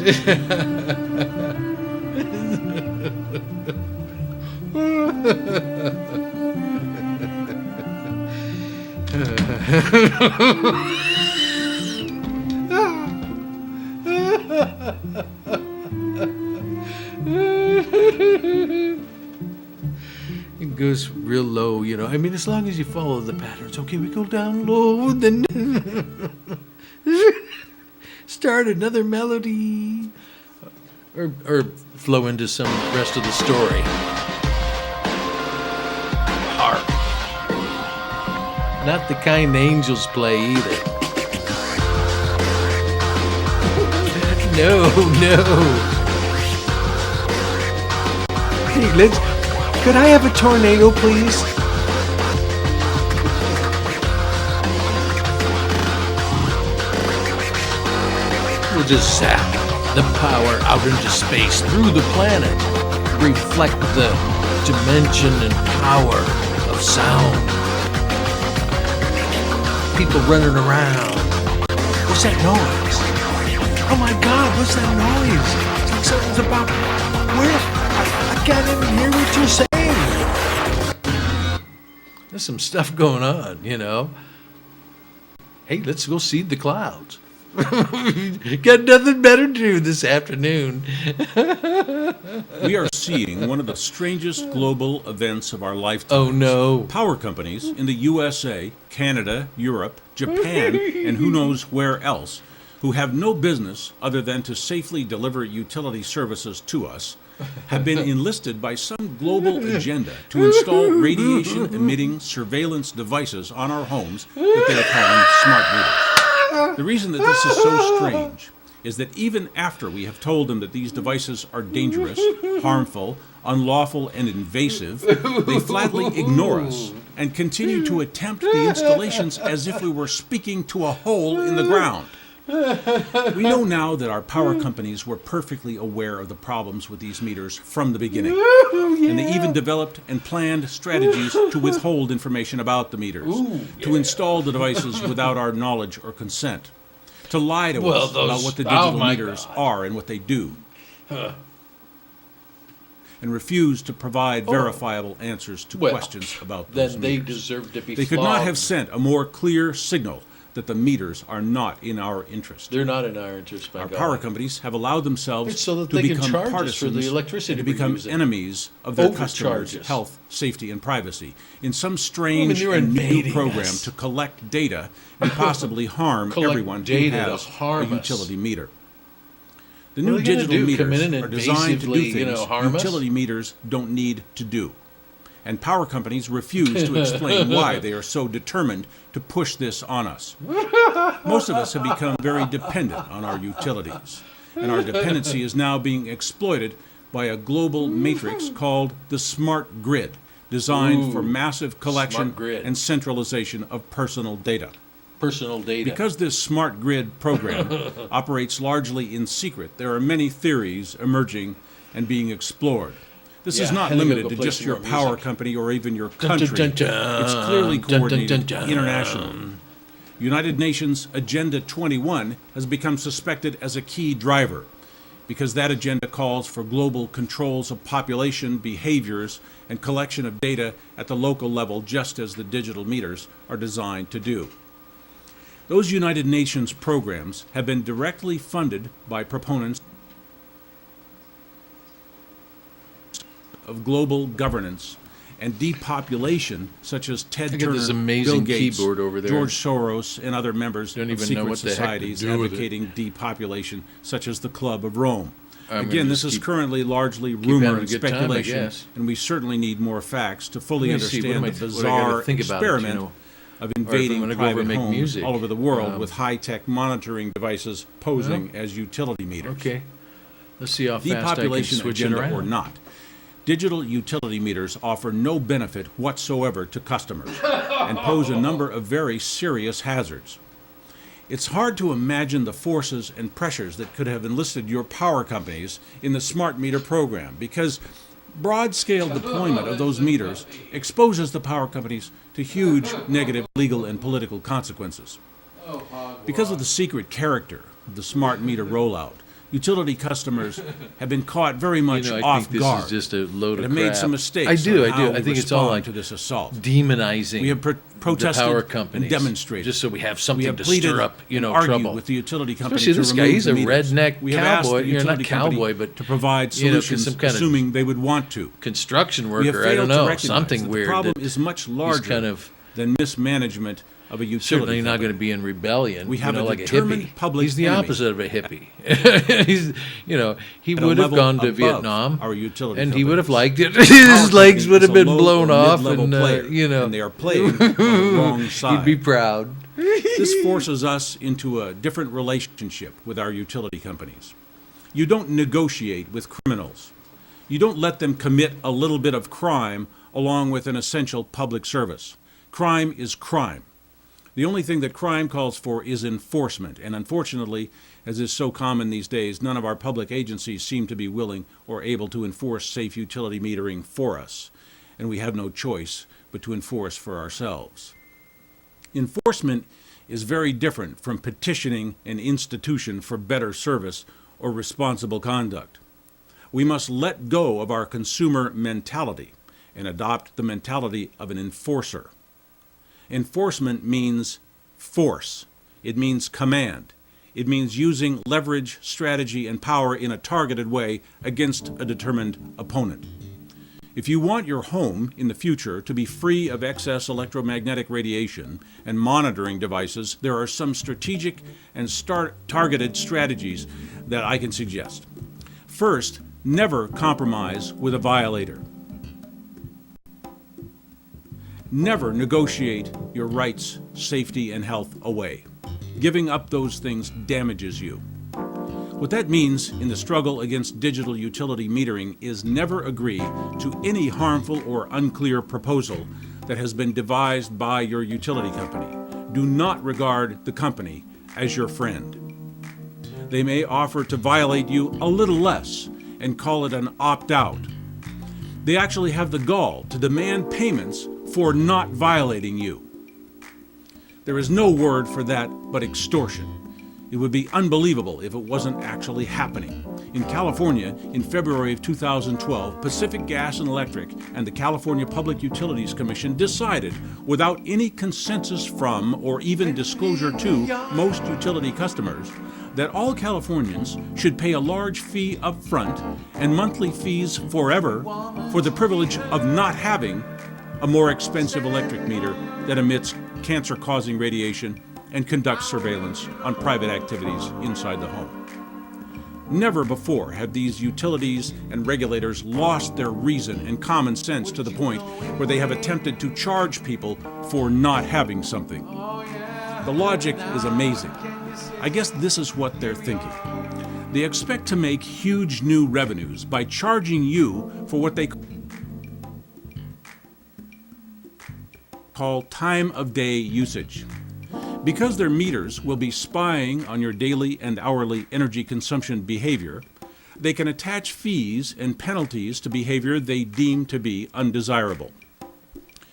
It goes real low, you know. I mean, as long as you follow the patterns. Okay, we go down low, then start another melody, or flow into some rest of the story. Harp. Not the kind the angels play either. No. Hey, could I have a tornado, please? We'll just zap the power out into space through the planet. Reflect the dimension and power of sound. People running around. What's that noise? Oh my God, what's that noise? It's like something's about... Where? I can't even hear what you're saying. There's some stuff going on, you know. Hey, let's go seed the clouds. Got nothing better to do this afternoon. We are seeing one of the strangest global events of our lifetime. Oh no. Power companies in the USA, Canada, Europe, Japan, and who knows where else, who have no business other than to safely deliver utility services to us, have been enlisted by some global agenda to install radiation-emitting surveillance devices on our homes that they are calling smart meters. The reason that this is so strange is that even after we have told them that these devices are dangerous, harmful, unlawful, and invasive, they flatly ignore us and continue to attempt the installations as if we were speaking to a hole in the ground. We know now that our power companies were perfectly aware of the problems with these meters from the beginning. And they even developed and planned strategies to withhold information about the meters, to install the devices without our knowledge or consent, to lie to us about what the digital meters are and what they do, and refuse to provide verifiable answers to questions about those meters. Then they deserve to be They could not have sent a more clear signal that the meters are not in our interest. They're not in our interest, my Our God. power companies have allowed themselves It's so that to they can become charge us partisans for the electricity and to we're become using. enemies of their Overcharge customers' us. health, safety, and privacy in some strange they're and new invading program us. to collect data and possibly harm Collect everyone who data to has harm a us. utility meter. The What new are they gonna digital do, come meters in and are designed to do invasively, things harm us? utility meters don't need to do. And power companies refuse to explain why they are so determined to push this on us. Most of us have become very dependent on our utilities, and our dependency is now being exploited by a global matrix called the smart grid, designed for massive collection smart grid. and centralization of personal data. Personal data. Because this smart grid program operates largely in secret, there are many theories emerging and being explored. This is not limited to just your power company or even your country. It's clearly coordinated internationally. United Nations Agenda 21 has become suspected as a key driver because that agenda calls for global controls of population, behaviors, and collection of data at the local level, just as the digital meters are designed to do. Those United Nations programs have been directly funded by proponents of global governance and depopulation, such as Ted I got Turner, this amazing Bill Gates, keyboard over there. George Soros, and other members Don't of even know secret what the heck to societies do with it. advocating depopulation, such as the Club of Rome. I'm Again, gonna this just is keep- currently largely keep rumor having a and good time, I speculation, guess. and we certainly need more facts to fully Let me see, what understand am I- the what I gotta bizarre think about it, experiment you know? of Or if I'm invading gonna go over private and make homes music. all over the world with high-tech monitoring devices posing Well, as utility meters. Okay. Let's see how fast I can Depopulation switch it agenda around. or not, digital utility meters offer no benefit whatsoever to customers and pose a number of very serious hazards. It's hard to imagine the forces and pressures that could have enlisted your power companies in the smart meter program, because broad-scale deployment of those meters exposes the power companies to huge negative legal and political consequences. Because of the secret character of the smart meter rollout, utility customers have been caught very much I off think this guard. is just a load and of have made crap. some mistakes. I do. on how I we think it's all respond like to this assault. demonizing We have protested the power and companies, demonstrated. just so we have We something have to pleaded stir up, and trouble. argued with the utility company Especially to this guy, remove he's the a meters. redneck We have asked cowboy. the You're not utility company cowboy, but to provide you know, 'cause solutions, some kind of assuming they would want to. construction We have worker. I don't failed to know, recognize something that weird. The problem that is much he's larger kind of than mismanagement of a utility certainly not company. going to be in rebellion. We have a like a determined hippie. public He's the enemy. opposite of a hippie. He's, he At a would have level gone to above Vietnam, our utility and he would have companies. liked it. Power His legs company would is have a been low blown or off, mid-level and player, and they are playing on the wrong side. He'd be proud. This forces us into a different relationship with our utility companies. You don't negotiate with criminals. You don't let them commit a little bit of crime along with an essential public service. Crime is crime. The only thing that crime calls for is enforcement, and unfortunately, as is so common these days, none of our public agencies seem to be willing or able to enforce safe utility metering for us, and we have no choice but to enforce for ourselves. Enforcement is very different from petitioning an institution for better service or responsible conduct. We must let go of our consumer mentality and adopt the mentality of an enforcer. Enforcement means force. It means command. It means using leverage, strategy, and power in a targeted way against a determined opponent. If you want your home in the future to be free of excess electromagnetic radiation and monitoring devices, there are some strategic and targeted strategies that I can suggest. First, never compromise with a violator. Never negotiate your rights, safety, and health away. Giving up those things damages you. What that means in the struggle against digital utility metering is never agree to any harmful or unclear proposal that has been devised by your utility company. Do not regard the company as your friend. They may offer to violate you a little less and call it an opt-out. They actually have the gall to demand payments for not violating you. There is no word for that but extortion. It would be unbelievable if it wasn't actually happening. In California, in February of 2012, Pacific Gas and Electric and the California Public Utilities Commission decided, without any consensus from or even disclosure to most utility customers, that all Californians should pay a large fee up front and monthly fees forever for the privilege of not having a more expensive electric meter that emits cancer-causing radiation and conducts surveillance on private activities inside the home. Never before have these utilities and regulators lost their reason and common sense to the point where they have attempted to charge people for not having something. The logic is amazing. I guess this is what they're thinking. They expect to make huge new revenues by charging you for what they call time of day usage. Because their meters will be spying on your daily and hourly energy consumption behavior, they can attach fees and penalties to behavior they deem to be undesirable.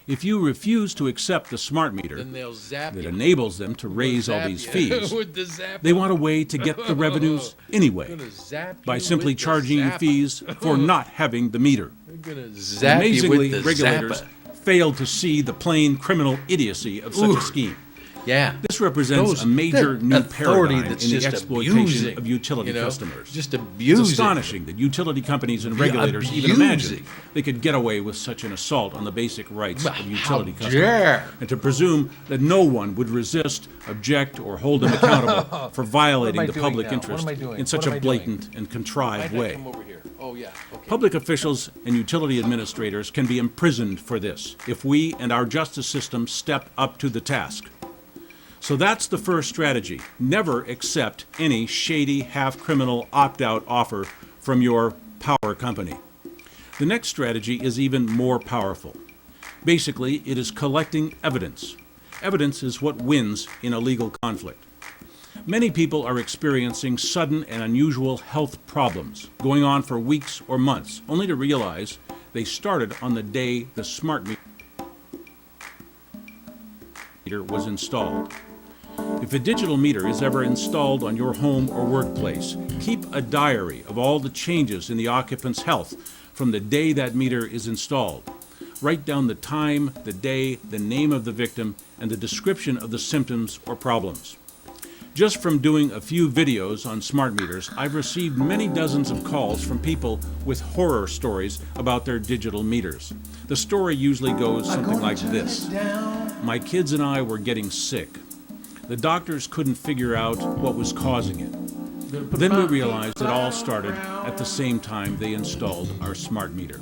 If you refuse to accept the smart meter Then they'll zap that you. enables them to raise all zap these you. fees, With the zap. they want a way to get the revenues anyway Gonna zap by you simply with the charging you zapper. fees for not having the meter. They're gonna zap you Amazingly, with the regulators zapper. failed to see the plain criminal idiocy of such a scheme. Yeah. This represents a major that new authority paradigm in that's the just exploitation abusing, of utility you know? customers. Just It's abusing. astonishing that utility companies and regulators even imagine they could get away with such an assault on the basic rights of utility customers. dare. And to presume that no one would resist, object, or hold them accountable for violating the public interest in such a blatant and contrived way. Come over here. Oh, yeah. Okay. Public officials and utility administrators can be imprisoned for this if we and our justice system step up to the task. So that's the first strategy. Never accept any shady, half-criminal opt-out offer from your power company. The next strategy is even more powerful. Basically, it is collecting evidence. Evidence is what wins in a legal conflict. Many people are experiencing sudden and unusual health problems, going on for weeks or months, only to realize they started on the day the smart meter was installed. If a digital meter is ever installed on your home or workplace, keep a diary of all the changes in the occupant's health from the day that meter is installed. Write down the time, the day, the name of the victim, and the description of the symptoms or problems. Just from doing a few videos on smart meters, I've received many dozens of calls from people with horror stories about their digital meters. The story usually goes something like this. My kids and I were getting sick. The doctors couldn't figure out what was causing it. Then we realized it all started at the same time they installed our smart meter.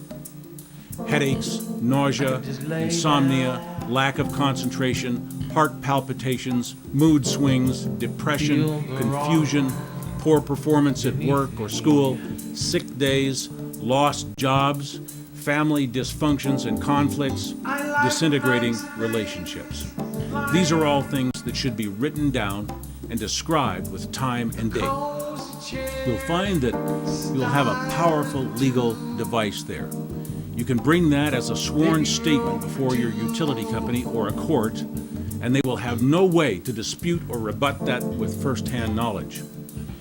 Headaches, nausea, insomnia, lack of concentration, heart palpitations, mood swings, depression, confusion, poor performance at work or school, sick days, lost jobs, family dysfunctions and conflicts, disintegrating relationships. These are all things that should be written down and described with time and date. You'll find that you'll have a powerful legal device there. You can bring that as a sworn statement before your utility company or a court, and they will have no way to dispute or rebut that with first-hand knowledge.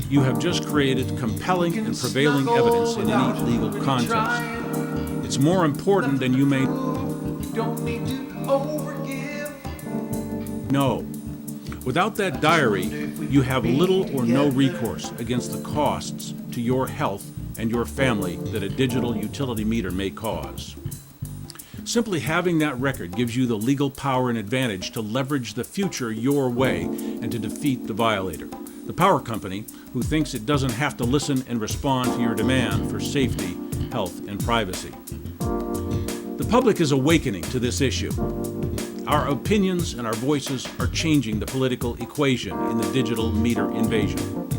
You have just created compelling and prevailing evidence in any legal contest. It's more important than you may know. Without that diary, you have little or no recourse against the costs to your health and your family that a digital utility meter may cause. Simply having that record gives you the legal power and advantage to leverage the future your way and to defeat the violator, the power company who thinks it doesn't have to listen and respond to your demand for safety, health, and privacy. The public is awakening to this issue. Our opinions and our voices are changing the political equation in the digital meter invasion.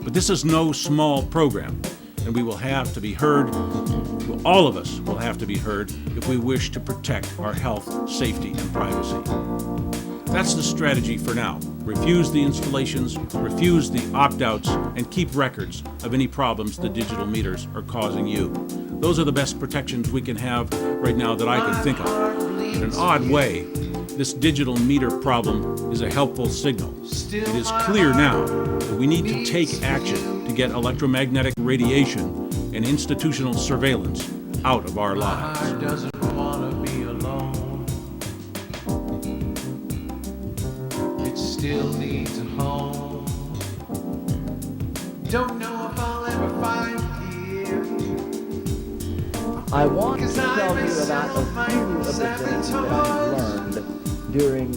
But this is no small program, and we will have to be heard. All of us will have to be heard if we wish to protect our health, safety, and privacy. That's the strategy for now. Refuse the installations, refuse the opt-outs, and keep records of any problems the digital meters are causing you. Those are the best protections we can have right now that I can think of. In an odd way, this digital meter problem is a helpful signal. It is clear now that we need to take action to get electromagnetic radiation and institutional surveillance out of our lives. Doesn't want to be alone. It still needs a home. Don't know if I'll ever find here. I want to tell you about a few of the things that I've learned during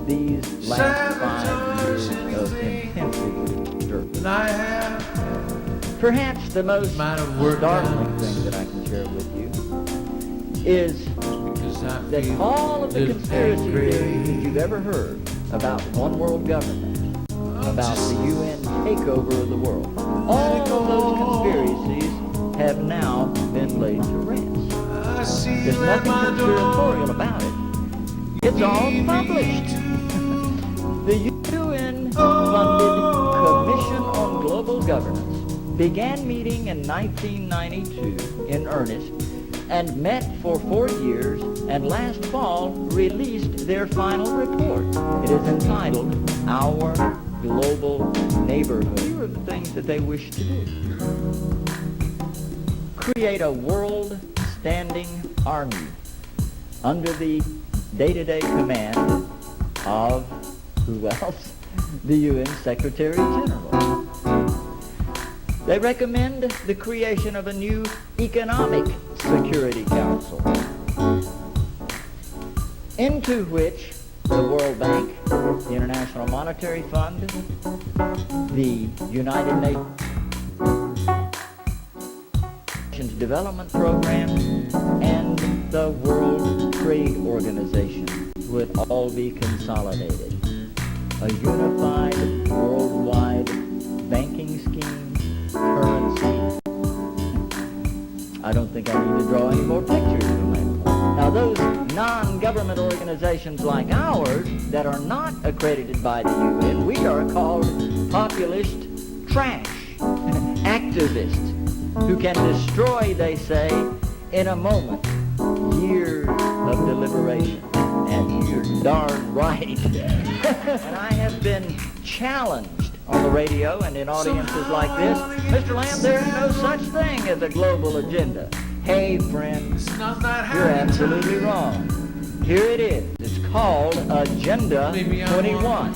these last 5 years of intensive service. Perhaps the most startling thing that I can share with you is that all of the conspiracy theories that you've ever heard about one world government, about the UN takeover of the world, all of those conspiracies have now been laid to rest. There's nothing conspiratorial about it. It's all published. The UN-funded Commission on Global Governance began meeting in 1992 in earnest and met for 4 years and last fall released their final report. It is entitled Our Global Neighborhood. Here are the things that they wish to do. Create a world-standing army under the day-to-day command of who else? The UN Secretary General. They recommend the creation of a new Economic Security Council, into which the World Bank, the International Monetary Fund, the United Nations Development Program, and the World Trade Organization would all be consolidated. A unified worldwide banking scheme, currency. I don't think I need to draw any more pictures from that point. Now those non-government organizations like ours that are not accredited by the UN, we are called populist trash, activists, who can destroy, they say, in a moment, years of deliberation. And you're darn right. And I have been challenged on the radio and in audiences like this. Mr. Lamb, there's no such thing as a global agenda. Hey, friend, you're absolutely wrong. Here it is. It's called Agenda 21.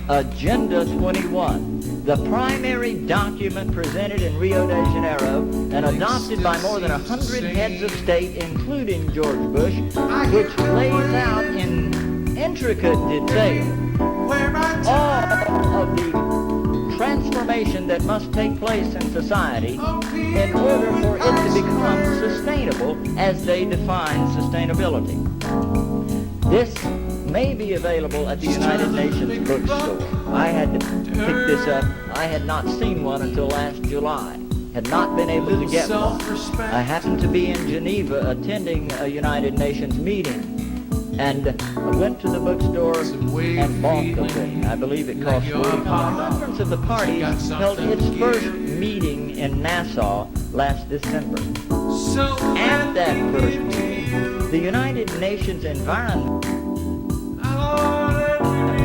Agenda 21. The primary document presented in Rio de Janeiro and adopted by more than 100 heads of state, including George Bush, which lays out in intricate detail all of the transformation that must take place in society in order for it to become sustainable as they define sustainability. This may be available at the United Nations bookstore. I had to pick this up. I had not seen one until last July. Had not been able to get one. I happened to be in Geneva attending a United Nations meeting, and I went to the bookstore and bought the thing. I believe it cost $40. The Conference of the Parties held its first meeting in Nassau last December. At that first meeting, the United Nations Environment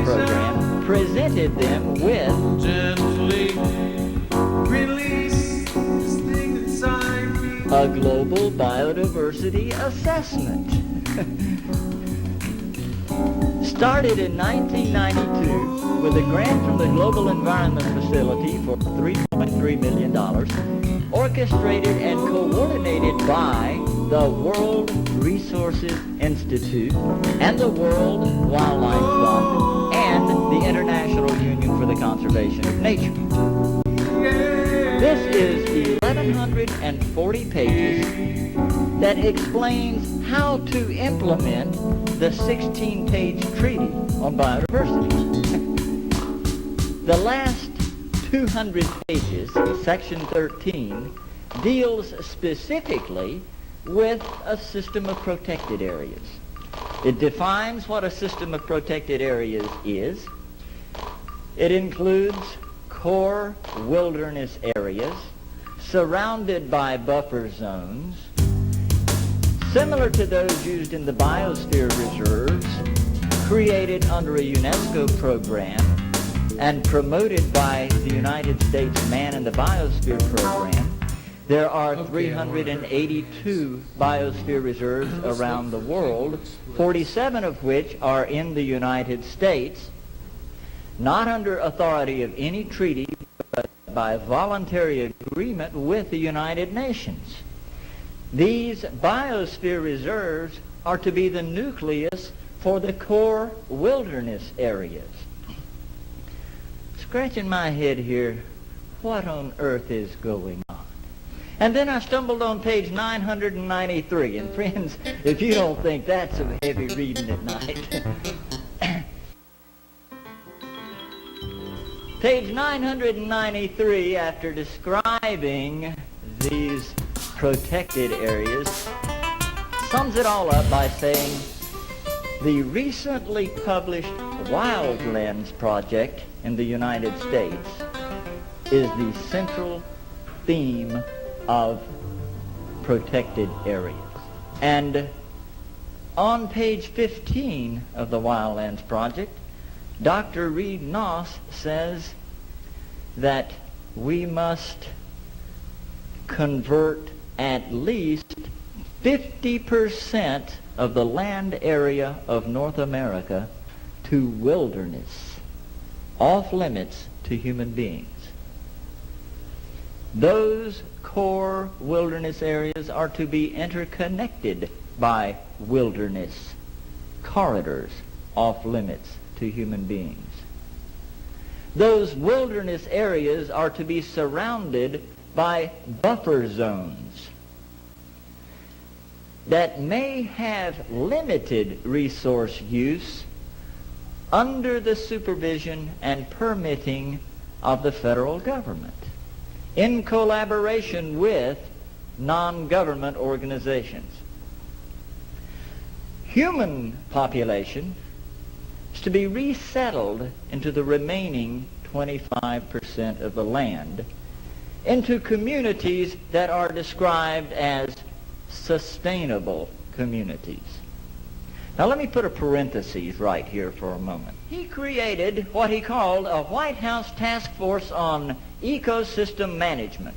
Program presented them with a global biodiversity assessment. Started in 1992 with a grant from the Global Environment Facility for $3.3 million, orchestrated and coordinated by the World Resources Institute and the World Wildlife Fund and the International Union for the Conservation of Nature. This is 1,140 pages that explains how to implement the 16-page treaty on biodiversity. The last 200 pages, section 13, deals specifically with a system of protected areas. It defines what a system of protected areas is. It includes core wilderness areas surrounded by buffer zones, similar to those used in the biosphere reserves, created under a UNESCO program and promoted by the United States Man in the Biosphere program. There are 382 biosphere reserves around the world, 47 of which are in the United States, not under authority of any treaty, but by voluntary agreement with the United Nations. These biosphere reserves are to be the nucleus for the core wilderness areas. Scratching my head here, what on earth is going on? And then I stumbled on page 993, and friends, if you don't think that's some heavy reading at night. Page 993, after describing these protected areas, sums it all up by saying the recently published Wildlands Project in the United States is the central theme of protected areas. And on page 15 of the Wildlands Project, Dr. Reed Noss says that we must convert at least 50% of the land area of North America to wilderness, off limits to human beings. Those core wilderness areas are to be interconnected by wilderness corridors off limits to human beings. Those wilderness areas are to be surrounded by buffer zones that may have limited resource use under the supervision and permitting of the federal government, in collaboration with non-government organizations. Human population is to be resettled into the remaining 25% of the land, into communities that are described as sustainable communities. Now let me put a parenthesis right here for a moment. He created what he called a White House task force on ecosystem management.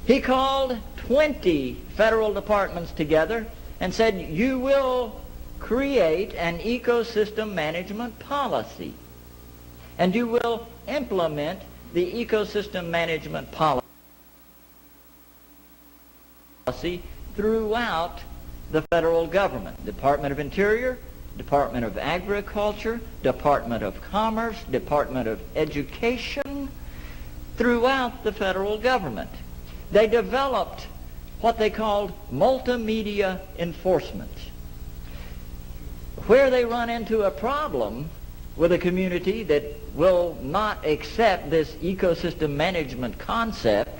He called 20 federal departments together and said, you will create an ecosystem management policy, and you will implement the ecosystem management policy throughout the federal government. Department of Interior, Department of Agriculture, Department of Commerce, Department of Education, throughout the federal government. They developed what they called multimedia enforcement. Where they run into a problem with a community that will not accept this ecosystem management concept,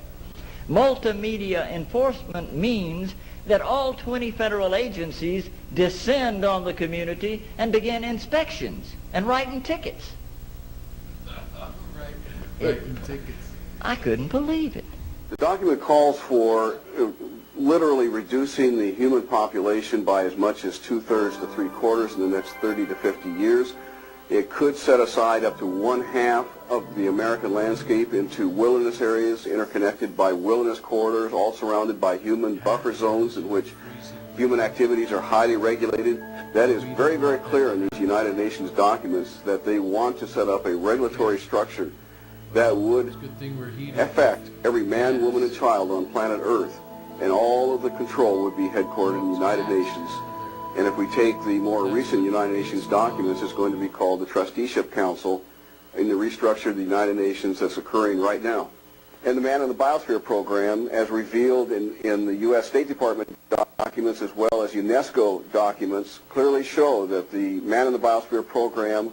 multimedia enforcement means that all 20 federal agencies descend on the community and begin inspections and writing tickets. Writing tickets. I couldn't believe it. The document calls for literally reducing the human population by as much as 2/3 to 3/4 in the next 30 to 50 years. It could set aside up to 1/2 of the American landscape into wilderness areas interconnected by wilderness corridors, all surrounded by human buffer zones in which human activities are highly regulated. That is very, very clear in these United Nations documents that they want to set up a regulatory structure that would affect every man, woman, and child on planet Earth, and all of the control would be headquartered in the United Nations. And if we take the more recent United Nations documents, it's going to be called the Trusteeship Council in the restructure of the United Nations that's occurring right now. And the Man in the Biosphere program, as revealed in the U.S. State Department documents as well as UNESCO documents, clearly show that the Man in the Biosphere program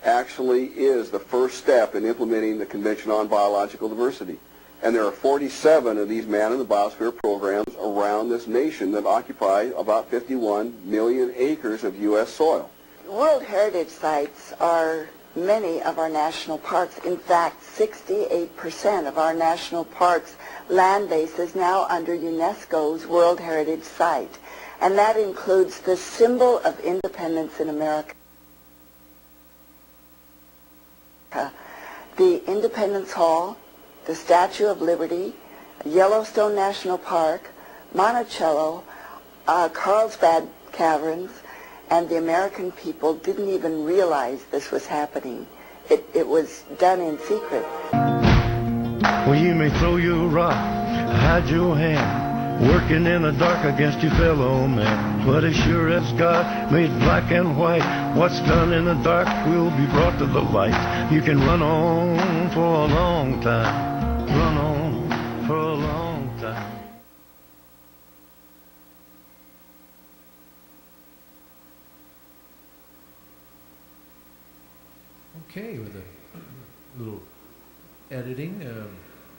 actually is the first step in implementing the Convention on Biological Diversity. And there are 47 of these Man in the Biosphere programs around this nation that occupy about 51 million acres of U.S. soil. World Heritage Sites are many of our national parks. In fact, 68% of our national parks land base is now under UNESCO's World Heritage Site. And that includes the symbol of independence in America, the Independence Hall, the Statue of Liberty, Yellowstone National Park, Monticello, Carlsbad Caverns, and the American people didn't even realize this was happening. It was done in secret. Well, you may throw your rock, hide your hand, working in the dark against your fellow man. But as sure as God made black and white, what's done in the dark will be brought to the light. You can run on for a long time. Run on for a long time. Okay, with a little editing,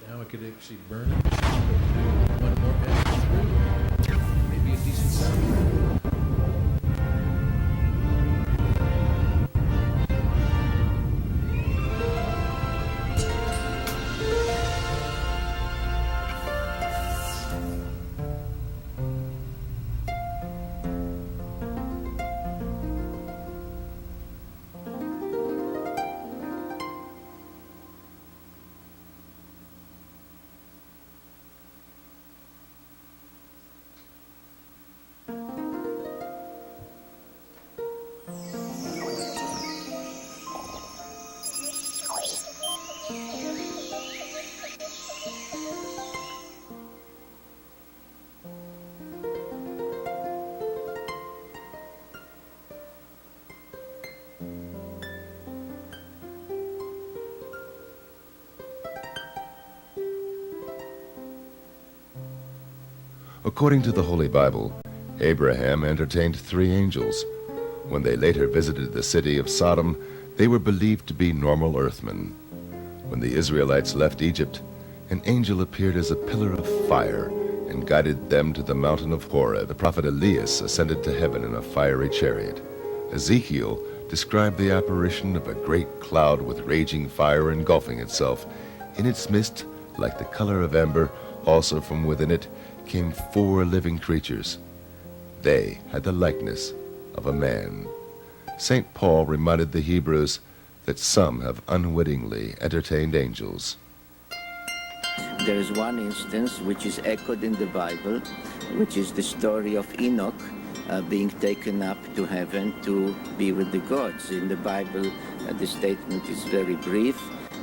now I could actually burn it. One more edit through. Maybe a decent sound. According to the Holy Bible, Abraham entertained 3 angels. When they later visited the city of Sodom, they were believed to be normal earthmen. When the Israelites left Egypt, an angel appeared as a pillar of fire and guided them to the mountain of Horeb. The prophet Elias ascended to heaven in a fiery chariot. Ezekiel described the apparition of a great cloud with raging fire engulfing itself. In its midst, like the color of amber, also from within it came 4 living creatures. They had the likeness of a man. St. Paul reminded the Hebrews that some have unwittingly entertained angels. There is one instance which is echoed in the Bible, which is the story of Enoch being taken up to heaven to be with the gods. In the Bible, the statement is very brief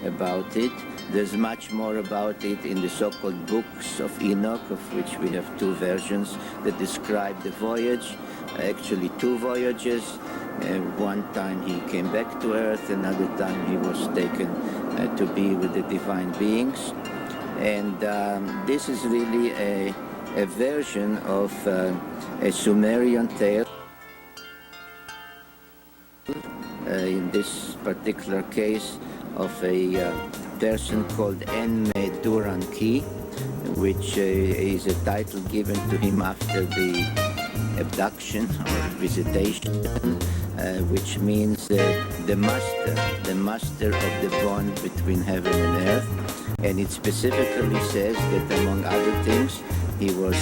about it. There's much more about it in the so-called books of Enoch, of which we have 2 versions that describe the voyage, actually 2 voyages. One time he came back to earth, another time he was taken to be with the divine beings. And this is really a version of a Sumerian tale. In this particular case, of a person called Enmeduranki, which is a title given to him after the abduction or visitation, which means the master of the bond between heaven and earth. And it specifically says that, among other things, he was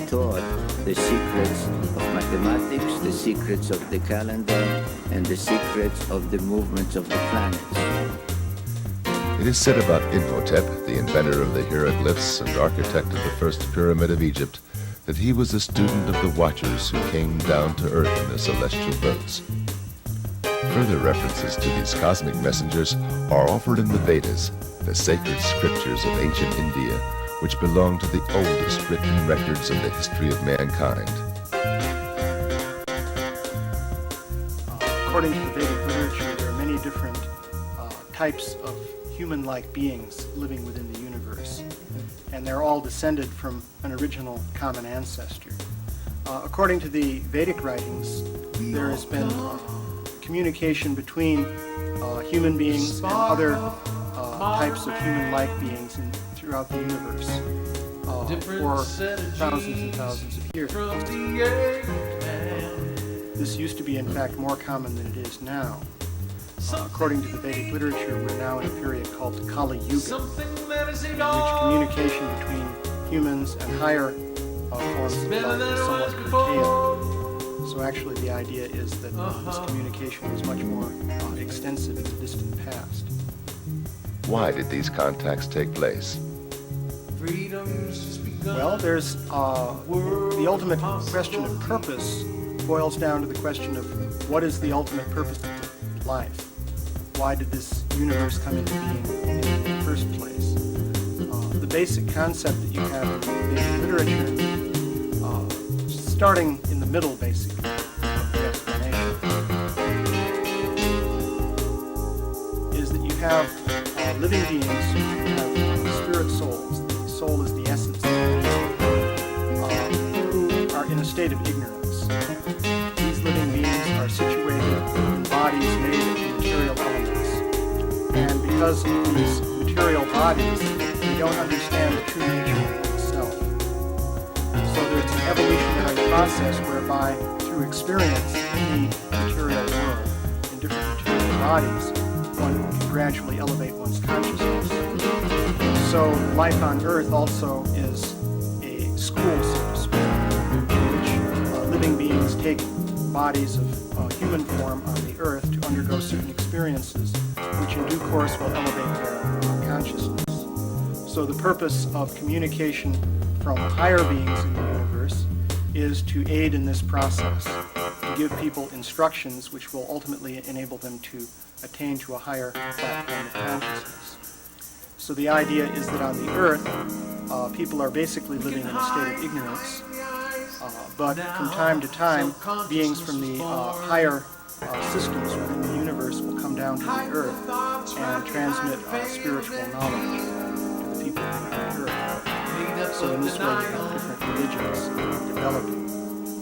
taught the secrets of mathematics, the secrets of the calendar, and the secrets of the movements of the planets. It is said about Imhotep, the inventor of the hieroglyphs and architect of the first pyramid of Egypt, that he was a student of the Watchers who came down to earth in their celestial boats. Further references to these cosmic messengers are offered in the Vedas, the sacred scriptures of ancient India, which belong to the oldest written records of the history of mankind. According to the Vedic literature, there are many different types of human-like beings living within the universe, and they're all descended from an original common ancestor. According to the Vedic writings, there has been communication between human beings and other types of human-like beings throughout the universe for thousands and thousands of years. This used to be, in fact, more common than it is now. According to the Vedic literature, we're now in a period called the Kali Yuga, in which communication between humans and higher forms of life is somewhat curtailed. So actually the idea is that this communication was much more extensive in the distant past. Why did these contacts take place? Well, there's the ultimate question of purpose boils down to the question of what is the ultimate purpose of life? Why did this universe come into being in the first place? The basic concept that you have in the literature, starting in the middle, basically, of the explanation, is that you have living beings who have spirit souls. The soul is the essence of the who are in a state of ignorance. These living beings are situated in bodies made of material elements. And because of these material bodies, they don't understand the true nature of the self. So there's an evolutionary process whereby, through experience in the material world, in different material bodies, one can gradually elevate one's consciousness. So life on Earth also is a school, so to speak, in which living beings take bodies of human form on the Earth to undergo certain experiences, which in due course will elevate their consciousness. So the purpose of communication from higher beings in the universe is to aid in this process, to give people instructions which will ultimately enable them to attain to a higher platform of consciousness. So the idea is that on the Earth, people are basically living in a state of ignorance, but from time to time, beings from the higher systems within the universe will come down to the Earth and transmit spiritual knowledge to the people on the Earth. So in this way, you have different religions developing.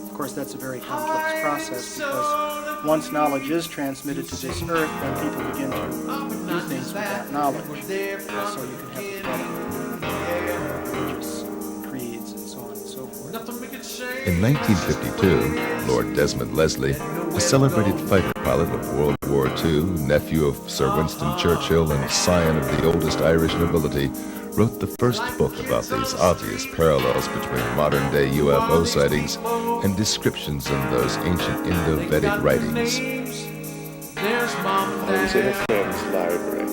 Of course, that's a very complex process because once knowledge is transmitted to this earth, then people begin to do things with that knowledge. So you can have development religious creeds and so on and so forth. In 1952, Lord Desmond Leslie, a celebrated fighter pilot of World War II, nephew of Sir Winston Churchill and scion of the oldest Irish nobility, wrote the first book about these obvious parallels between modern-day UFO sightings and descriptions in those ancient Indo-Vedic writings. I was in a friend's library,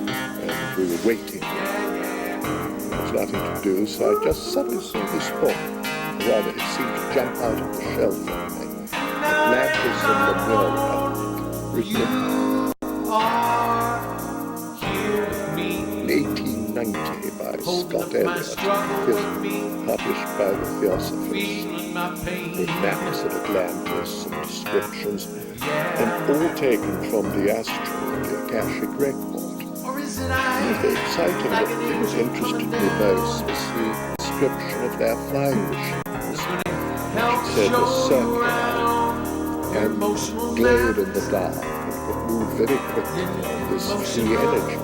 and we were waiting. There was nothing to do, so I just suddenly saw this book. Rather, it seemed to jump out of the shelf at me. Atlantis and the World, written in 1890 by Scott Elliott, published by the Theosophers, with maps of Atlantis and descriptions, and all taken from the astral, the Akashic record. The exciting thing that interested me most was the description of their flying machines, which said was circular and glowed in the dark and could move very quickly on this free energy.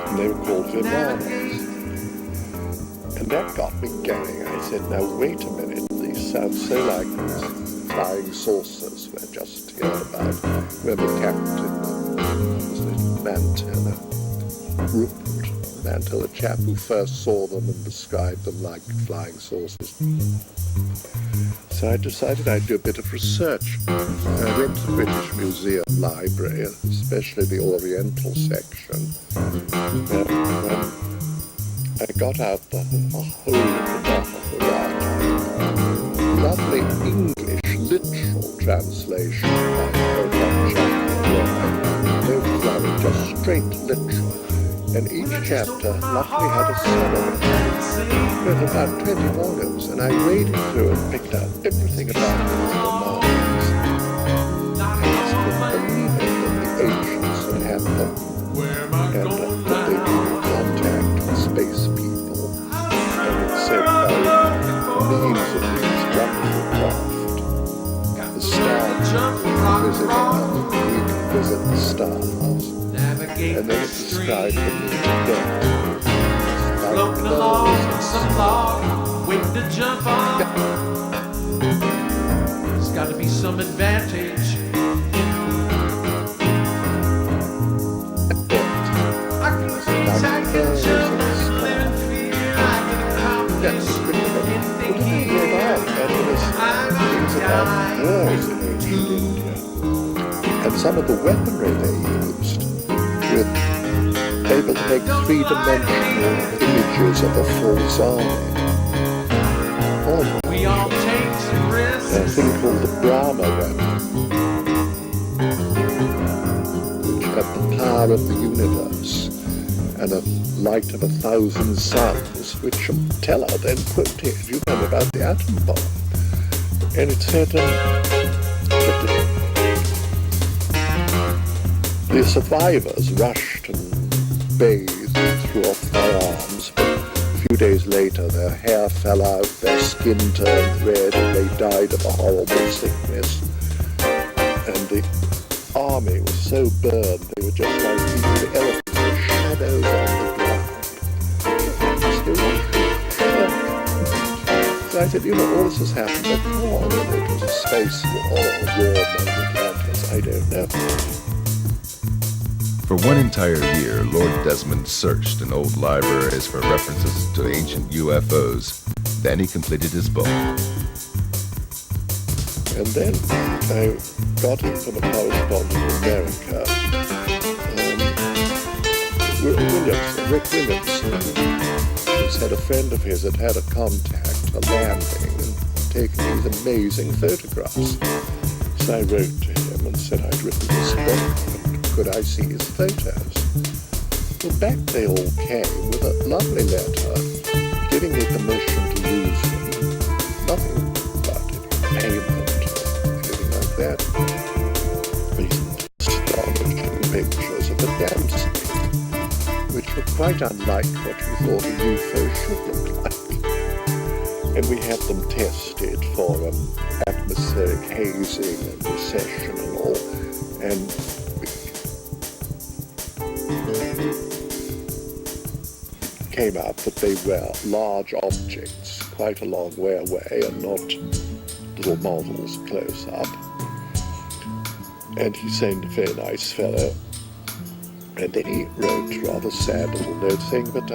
And they were called Vimanas. And that got me going. I said, now wait a minute, these sound so like these flying saucers we're just heard about, where the captain, was it Mantilla, Rupert Mantilla, the chap who first saw them and described them like flying saucers. So I decided I'd do a bit of research. I went to the British Museum Library, especially the Oriental section, and I got out the whole of the archive. Lovely English literal translation by Crothers, no flurry, just straight literal. And each chapter luckily had a summary. Read about 20 volumes, and I waded through and picked out everything about these Vimanas. And it's been believed that the ancients had had them, and that they were in contact with space people. And it said by means of these wonderful craft, the stars visit us, we can visit the stars. And then it described them in depth. Floating along in some log, waiting to jump on. There's got to be some advantage. I can see I can jump, live in fear, I can accomplish anything here. And there was things about wars in ancient India. And some of the weaponry they used, with able to make three-dimensional images of a false army. We all take some risks. A thing called the Brahma weapon, which had the power of the universe and a light of 1,000 suns, which Teller then quoted. You remember about the atom bomb. And it said the survivors rushed and bathed and threw off their arms, but a few days later their hair fell out, their skin turned red, and they died of a horrible sickness. And the army was so burned they were just like the elephants with shadows on the ground. So I said, all this has happened before, whether it was a space war or a war among the Atlantis, I don't know. For one entire year, Lord Desmond searched in old libraries for references to ancient UFOs. Then he completed his book. And then I got it from a correspondent in America, Rick Williamson, who said a friend of his had had a contact, a landing, and taken these amazing photographs. So I wrote to him and said I'd written this book. Could I see his photos? Well, back they all came with a lovely letter giving me permission to use them. Nothing about any payment or anything like that. These astonishing pictures of the dam state, which which were quite unlike what we thought a UFO should look like. And we had them tested for atmospheric hazing and recession and all. And it came out that they were large objects, quite a long way away, and not little models close up. And he seemed a very nice fellow. And then he wrote a rather sad little note saying, but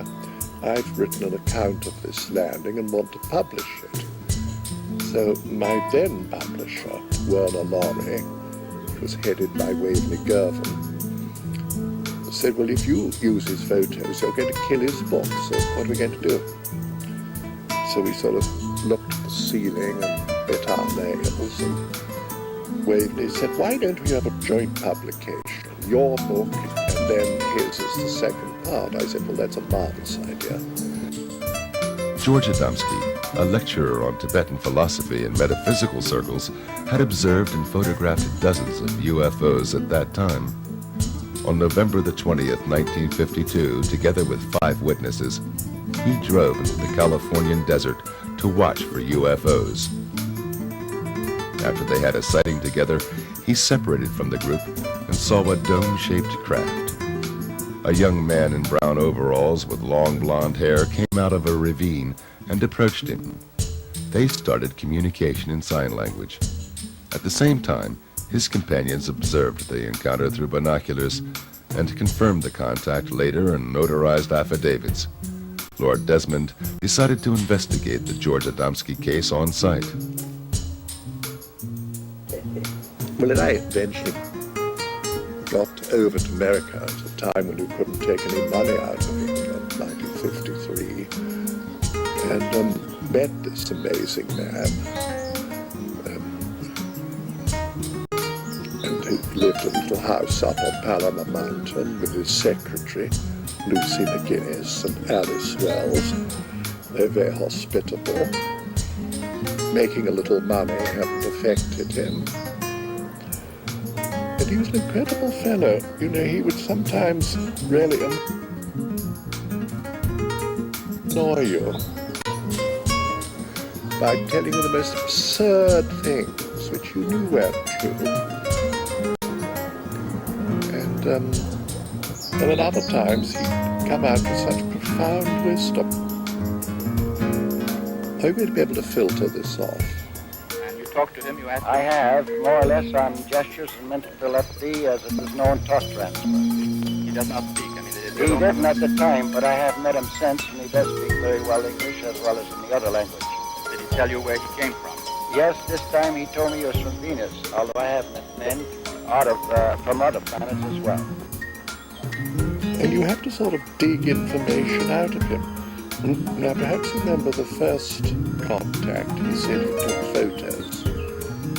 I've written an account of this landing and want to publish it. So my then publisher, Werner Laurie, who was headed by Waverley Girvan, said, well, if you use his photos, you're going to kill his book, so what are we going to do? So we sort of looked at the ceiling and bit our nails, and Waverley said, why don't we have a joint publication? Your book, and then his is the second part. I said, well, that's a marvelous idea. George Adamski, a lecturer on Tibetan philosophy in metaphysical circles, had observed and photographed dozens of UFOs at that time. On November the 20th, 1952, together with 5 witnesses, he drove into the Californian desert to watch for UFOs. After they had a sighting together, he separated from the group and saw a dome-shaped craft. A young man in brown overalls with long blonde hair came out of a ravine and approached him. They started communication in sign language. At the same time, his companions observed the encounter through binoculars and confirmed the contact later in notarized affidavits. Lord Desmond decided to investigate the George Adamski case on site. Well, and I eventually got over to America at a time when you couldn't take any money out of England, 1953, and met this amazing man. And he lived in a little house up on Palomar Mountain with his secretary, Lucy McGuinness, and Alice Wells. They're very hospitable. Making a little money hadn't affected him. And he was an incredible fellow. You know, he would sometimes really annoy you by telling you the most absurd things which you knew weren't true. And at other times he'd come out with such profound wisdom. Are you going to be able to filter this off? Talk to him, you asked? I have, more or less on gestures and mental telepathy as it is known talk transfer. He does not speak. I mean, he didn't at the time, but I have met him since, and he does speak very well English as well as in the other language. Did he tell you where he came from? Yes, this time he told me he was from Venus, although I have met men from other planets as well. And you have to sort of dig information out of him. Now, perhaps you remember the first contact. He said he took photos,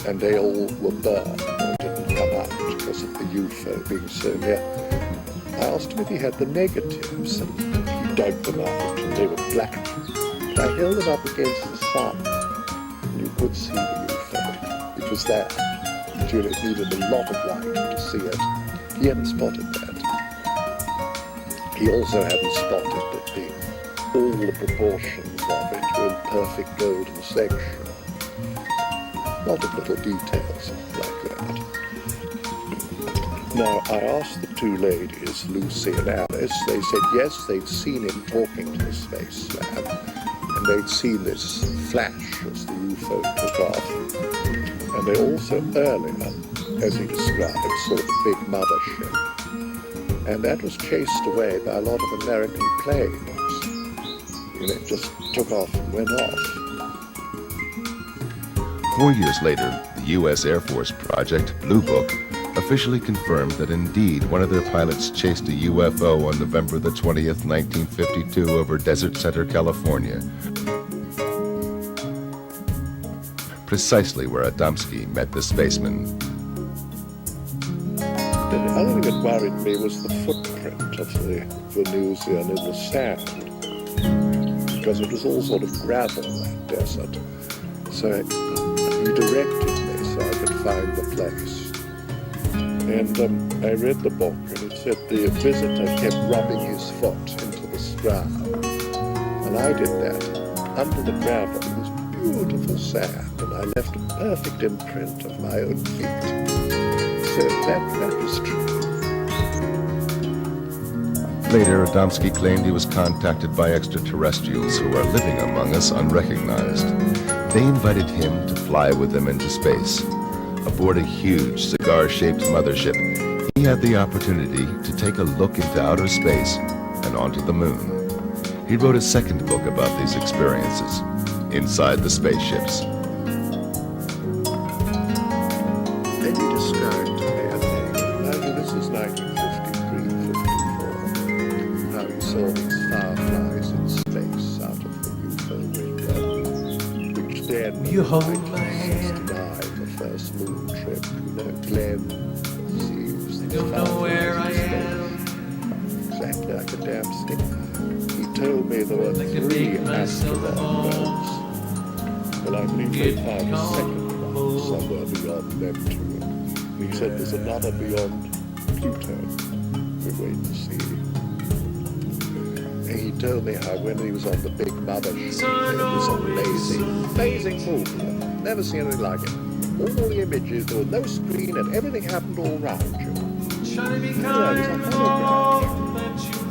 and they all were burned or didn't come out because of the UFO being so near. I asked him if he had the negatives, and he dug them out, and they were black. But I held them up against the sun, and you could see the UFO. It was there, but you needed a lot of light to see it. He hadn't spotted that. He also hadn't spotted that all the proportions of it were in perfect golden section. A lot of little details like that. Now, I asked the 2 ladies, Lucy and Alice, they said yes, they'd seen him talking to the space lab, and they'd seen this flash as the UFO took off. And they also earlier, as he described, saw the big mothership. And that was chased away by a lot of American planes. And it just took off and went off. 4 years later, the U.S. Air Force project, Blue Book, officially confirmed that indeed one of their pilots chased a UFO on November the 20th, 1952 over Desert Center, California. Precisely where Adamski met the spaceman. The other thing that worried me was the footprint of the Venusian in the sand. Because it was all sort of gravel, that desert. So he directed me so I could find the place. And I read the book, and it said the visitor kept rubbing his foot into the straw. And I did that under the gravel. It was beautiful sand, and I left a perfect imprint of my own feet. So that was true. Later, Adamski claimed he was contacted by extraterrestrials who are living among us unrecognized. They invited him to fly with them into space. Aboard a huge cigar-shaped mothership, he had the opportunity to take a look into outer space and onto the moon. He wrote a second book about these experiences, Inside the Spaceships. Then he described to me a thing. Now, this is 1953, 54. How he saw these fireflies in space out of the UFO window, which then, in 1969, the first moon trip, Glenn sees these fireflies in space. Exactly like a damn stick. He told me there were 3 asteroid belts. Well, I believe they found a second one somewhere beyond Neptune. And he said there's another beyond Pluto. We'll wait and see. And he told me how when he was on the big mothership, it was amazing movement. Never seen anything like it. All the images, there was no screen, and everything happened all around you. It was a hologram.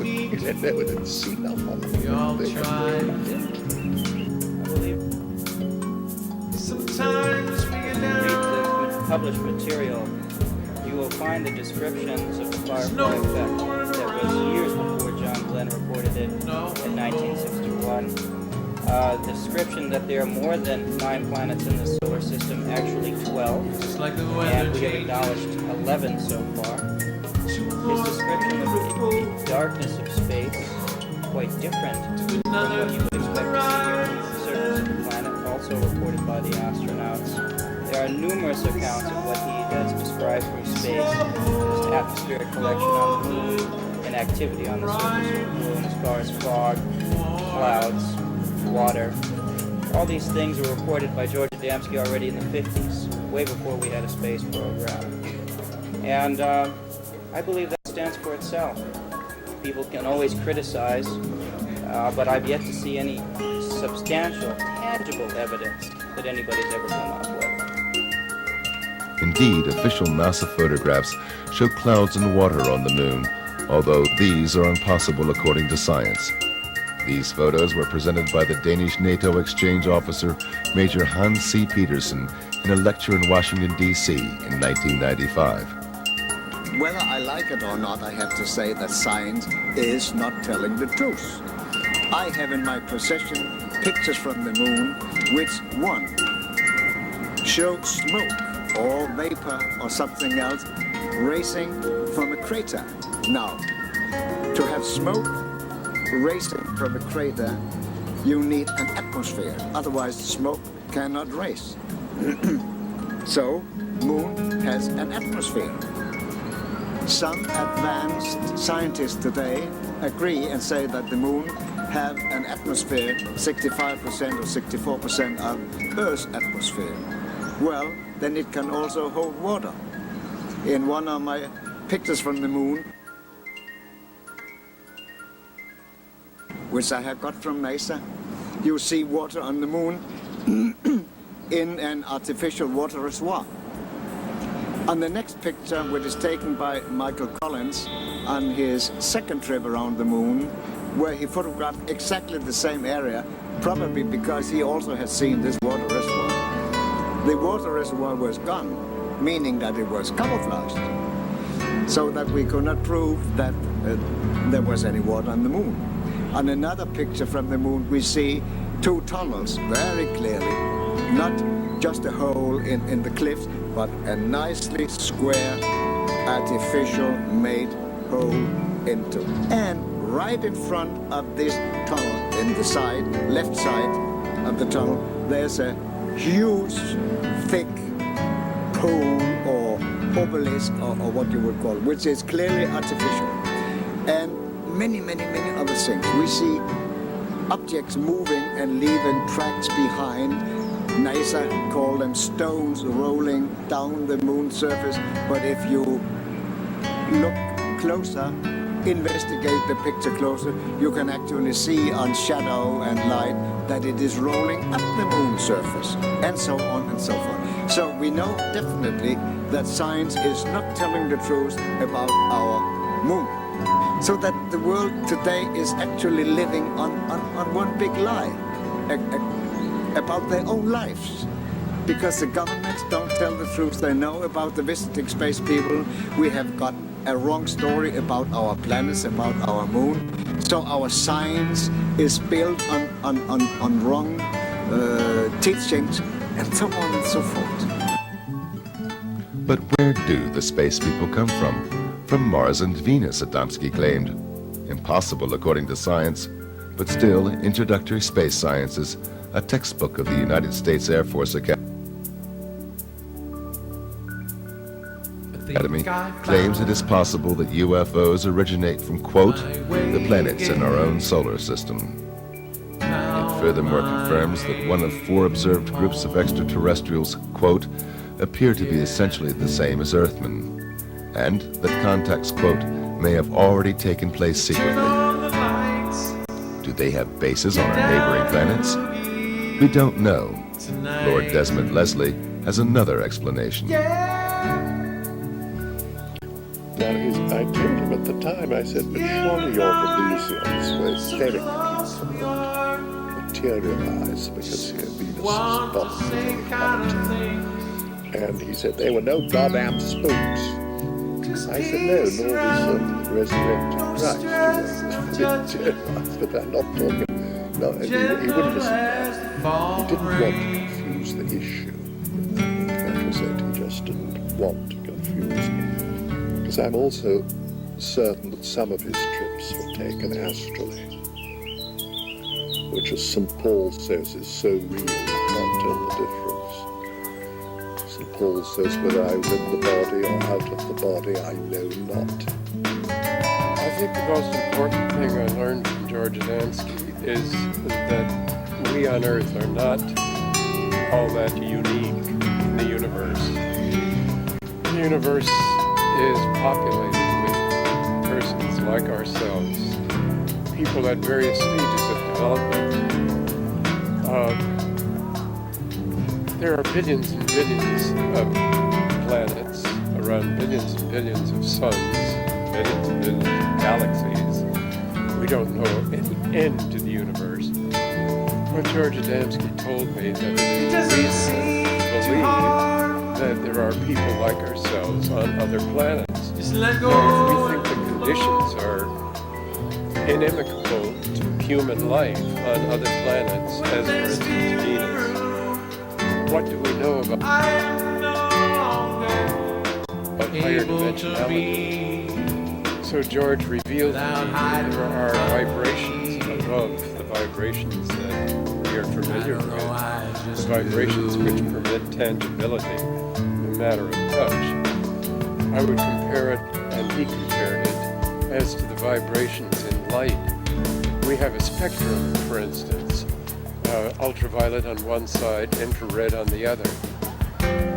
He said they didn't see nothing. We all tried. Sometimes we read the published material, you will find the descriptions of the firefly effect that was years before John Glenn reported it in 1961. The description that there are more than 9 planets in the solar system, actually 12, and we have acknowledged 11 so far. His description of the darkness of space, quite different from what you would expect to see here beneath the surface of the planet, also reported by the astronauts. There are numerous accounts of what he has described from space. There's atmospheric collection on the moon and activity on the surface of the moon as far as fog, clouds, water. All these things were reported by George Adamski already in the 50s, way before we had a space program. And I believe that stands for itself. People can always criticize, but I've yet to see any substantial, tangible evidence that anybody's ever come up with. Indeed, official NASA photographs show clouds and water on the moon, although these are impossible according to science. These photos were presented by the Danish NATO exchange officer, Major Hans C. Petersen, in a lecture in Washington, D.C. in 1995. Whether I like it or not, I have to say that science is not telling the truth. I have in my possession pictures from the moon which, one, show smoke or vapor or something else racing from a crater. Now, to have smoke racing from a crater, you need an atmosphere. Otherwise, smoke cannot race. So, moon has an atmosphere. Some advanced scientists today agree and say that the moon have an atmosphere 65% or 64% of Earth's atmosphere. Well, then it can also hold water. In one of my pictures from the moon, which I have got from NASA, you see water on the moon in an artificial water reservoir. On the next picture, which is taken by Michael Collins on his second trip around the moon, where he photographed exactly the same area, probably because he also had seen this water reservoir. The water reservoir was gone, meaning that it was camouflaged, so that we could not prove that there was any water on the moon. On another picture from the moon, we see 2 tunnels very clearly, not just a hole in the cliffs, but a nicely square, artificial made hole into. And right in front of this tunnel, in the side, left side of the tunnel, there's a huge, thick pole or obelisk, or what you would call it, which is clearly artificial. And many, many, many other things. We see objects moving and leaving tracks behind. NASA call them stones rolling down the moon surface, but if you look closer, investigate the picture closer, you can actually see on shadow and light that it is rolling up the moon surface, and so on and so forth. So we know definitely that science is not telling the truth about our moon. So that the world today is actually living on one big lie about their own lives. Because the governments don't tell the truth they know about the visiting space people. We have got a wrong story about our planets, about our moon. So our science is built on wrong teachings, and so on and so forth. But where do the space people come from? From Mars and Venus, Adamski claimed. Impossible according to science, but still Introductory Space Sciences, a textbook of the United States Air Force Academy, claims it is possible that UFOs originate from, quote, the planets in our own solar system. It furthermore confirms that one of 4 observed groups of extraterrestrials, quote, appear to be essentially the same as Earthmen, and that contacts, quote, may have already taken place secretly. Do they have bases on our neighboring planets? We don't know. Lord Desmond Leslie has another explanation. Now, I told him at the time, I said, but surely your delusions were etheric people, not materialized, because Venus was not. And he said, they were no goddamn spooks. I said, no, nor was resurrected Christ. Materialized, but I'm not talking. No, he wouldn't listen. He didn't want to confuse the issue. That was it. He just didn't want to confuse me. Because I'm also certain that some of his trips were taken astrally, which, as St. Paul says, is so real you can't tell the difference. St. Paul says, whether I was in the body or out of the body, I know not. I think the most important thing I learned from George Adamski is that we on Earth are not all that unique in the universe. The universe is populated with persons like ourselves, people at various stages of development. There are billions and billions of planets, around billions and billions of suns, billions and billions of galaxies. We don't know any end to the universe. But George Adamski told me that it is reasonable to believe that there are people like ourselves on other planets. Now, if we think the conditions are inimical to human life on other planets, as for instance Venus, what do we know about higher dimensionality? So George revealed to me that there are vibrations above the vibrations that we are familiar with, vibrations which permit tangibility, no matter of touch. I would compare it, and he compared it, as to the vibrations in light. We have a spectrum, for instance, ultraviolet on one side, infrared on the other,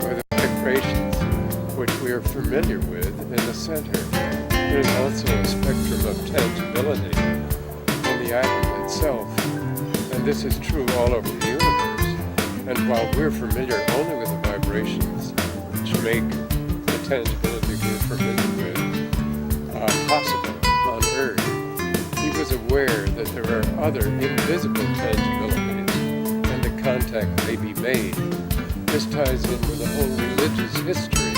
where the vibrations which we are familiar with in the center. There's also a spectrum of tangibility in the atom itself, and this is true all over the universe. And while we're familiar only with the vibrations which make the tangibility we're familiar with possible on Earth, he was aware that there are other invisible tangibilities, and the contact may be made. This ties in with the whole religious history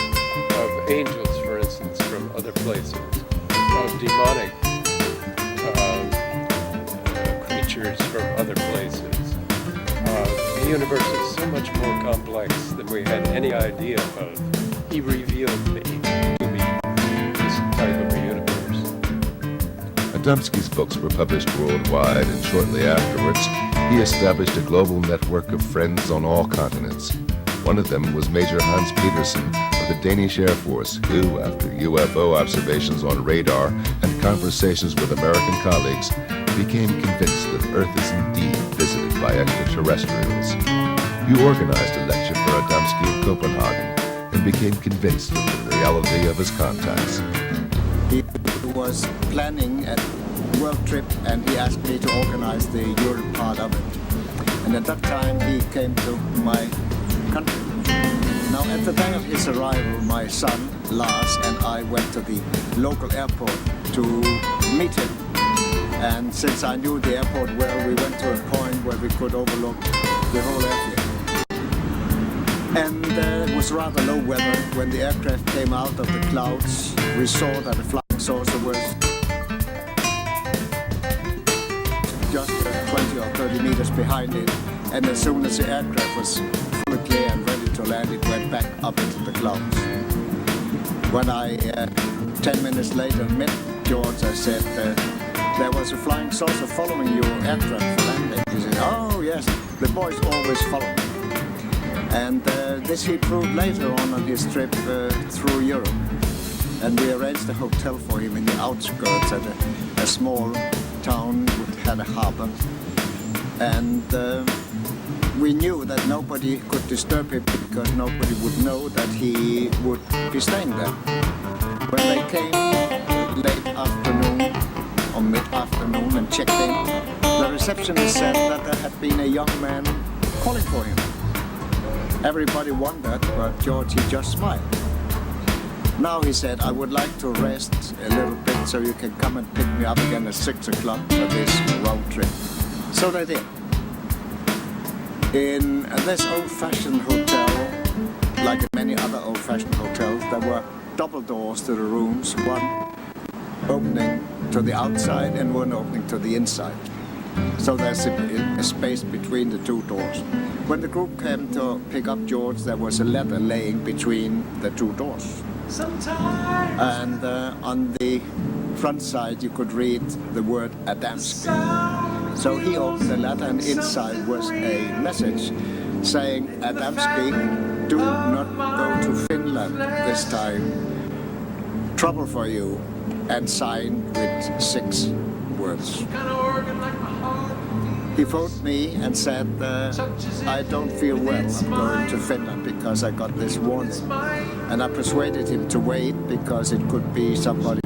of angels, for instance, from other places, of demonic creatures from other places. The universe is so much more complex than we had any idea of. He revealed to me this type of a universe. Adamski's books were published worldwide, and shortly afterwards, he established a global network of friends on all continents. One of them was Major Hans Petersen of the Danish Air Force, who, after UFO observations on radar and conversations with American colleagues, became convinced that Earth is indeed visited by extraterrestrials. He organized a lecture for Adamski in Copenhagen and became convinced of the reality of his contacts. He was planning a world trip, and he asked me to organize the Europe part of it. And at that time, he came to my country. Now, at the day of his arrival, my son, Lars, and I went to the local airport to meet him. And since I knew the airport well, we went to a point where we could overlook the whole airfield. And it was rather low weather. When the aircraft came out of the clouds, we saw that the flying saucer was just 20 or 30 meters behind it. And as soon as the aircraft was fully clear and ready to land, it went back up into the clouds. When I, 10 minutes later, met George, I said, there was a flying saucer following your aircraft for landing. He said, oh yes, the boys always follow me. And this he proved later on his trip through Europe. And we arranged a hotel for him in the outskirts at a small town which had a harbor. And we knew that nobody could disturb him because nobody would know that he would be staying there. When they came late afternoon or mid-afternoon and checked in, the receptionist said that there had been a young man calling for him. Everybody wondered, but George, he just smiled. Now he said, I would like to rest a little bit so you can come and pick me up again at 6 o'clock for this road trip. So they did. In this old-fashioned hotel, like in many other old-fashioned hotels, there were double doors to the rooms, one opening to the outside and one opening to the inside. So there's a space between the two doors. When the group came to pick up George, there was a letter laying between the two doors. And on the front side you could read the word Adamski. So he opened the letter, and inside was a message saying, Adamski, do not go to Finland this time. Trouble for you. And signed with 6 words. He phoned me and said, I don't feel well, I'm going to Finland because I got this warning. And I persuaded him to wait because it could be somebody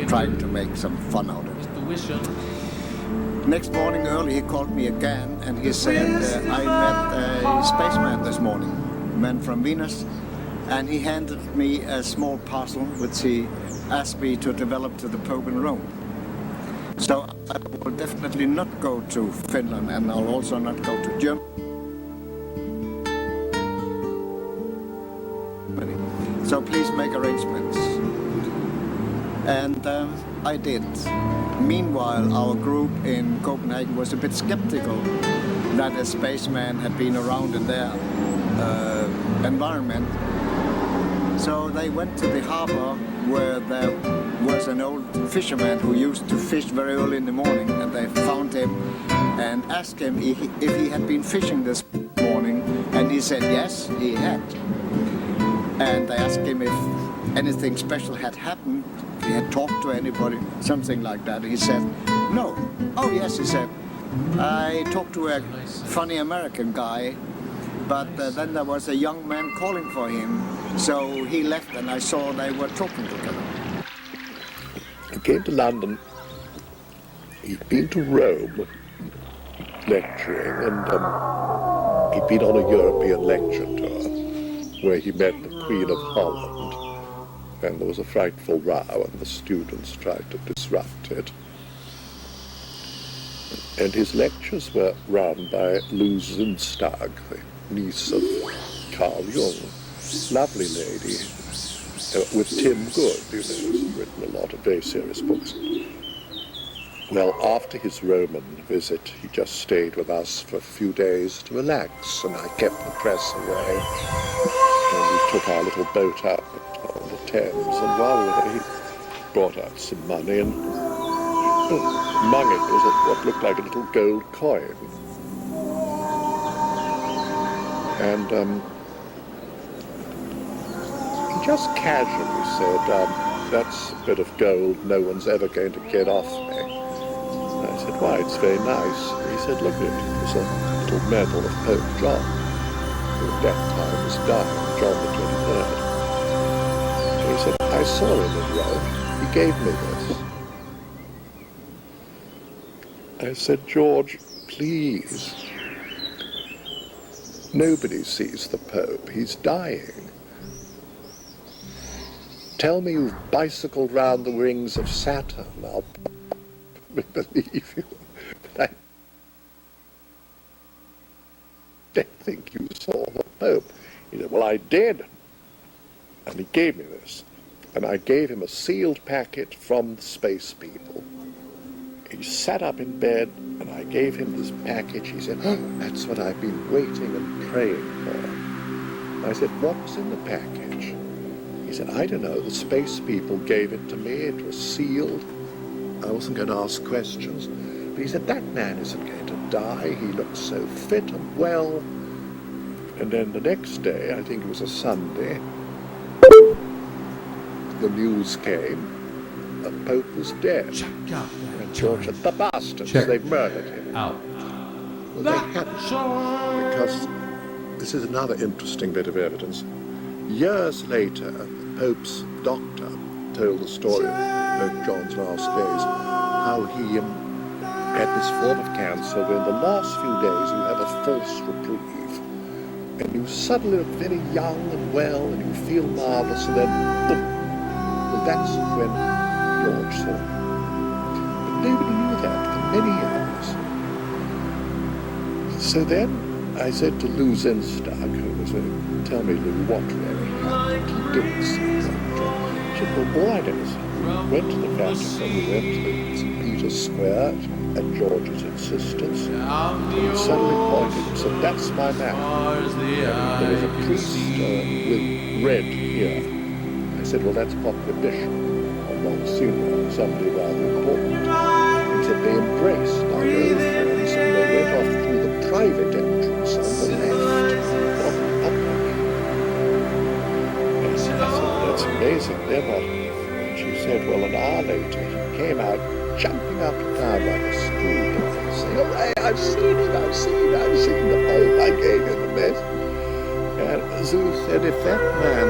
trying to make some fun out of it. Next morning early he called me again and he said, I met a spaceman this morning, a man from Venus, and he handed me a small parcel which he asked me to develop to the Pope in Rome. So I will definitely not go to Finland, and I'll also not go to Germany. So please make arrangements. And I did. Meanwhile, our group in Copenhagen was a bit skeptical that a spaceman had been around in their environment. So they went to the harbor where there was an old fisherman who used to fish very early in the morning, and they found him and asked him if he had been fishing this morning, and he said yes, he had. And they asked him if anything special had happened, if he had talked to anybody, something like that. He said, no. Oh yes, he said, I talked to a funny American guy, but then there was a young man calling for him. So he left and I saw they were talking together. He came to London. He'd been to Rome lecturing, and he'd been on a European lecture tour where he met the Queen of Holland, and there was a frightful row and the students tried to disrupt it. And his lectures were run by Lou Zimstag, the niece of Carl Jung. Lovely lady, with Tim Good, who's written a lot of very serious books. Well, after his Roman visit, he just stayed with us for a few days to relax, and I kept the press away. And we took our little boat up on the Thames, and while we were there, he brought out some money, and among it was what looked like a little gold coin. And he just casually said, that's a bit of gold no one's ever going to get off me. And I said, why, it's very nice. And he said, look at it, it was a little medal of Pope John, who at that time was dying, John the 23rd. And he said, I saw him in Rome. he gave me this. I said, George, please. Nobody sees the Pope. He's dying. Tell me you've bicycled round the rings of Saturn. I'll believe you. But I don't think you saw the Pope. He said, well, I did. And he gave me this. And I gave him a sealed packet from the space people. He sat up in bed, and I gave him this package. He said, oh, that's what I've been waiting and praying for. I said, what's in the package? He said, I don't know. The space people gave it to me. It was sealed. I wasn't going to ask questions. But he said, that man isn't going to die. He looks so fit and well. And then the next day, I think it was a Sunday, the news came. The Pope was dead. And George said, the bastards, they've murdered him. Well, they hadn't, because this is another interesting bit of evidence. Years later, the Pope's doctor told the story of Pope John's last days, how he had this form of cancer where in the last few days you have a false reprieve. And you suddenly look very young and well, and you feel marvelous, and then, boom. Well, that's when George saw him. But nobody knew that for many years. So then I said to Lou Zinstag, who was tell me, Lou, what really happened. He didn't see George. She said, well, all I know is we went to the Vatican, we went to St. Peter's Square at George's insistence, and he suddenly pointed and said, that's my man. There was a priest with red here. I said, well, that's Popular Bishop, or Monsignor, somebody rather important. He said, they embraced like old friends, and they went off through the private entrance on the left, not the public. And I said, well, that's amazing, they're not. And she said, well, an hour later, he came out, jumping up and down like a schoolboy, saying, hooray, I've seen the Pope, I gave him the message. And Zulu said, if that man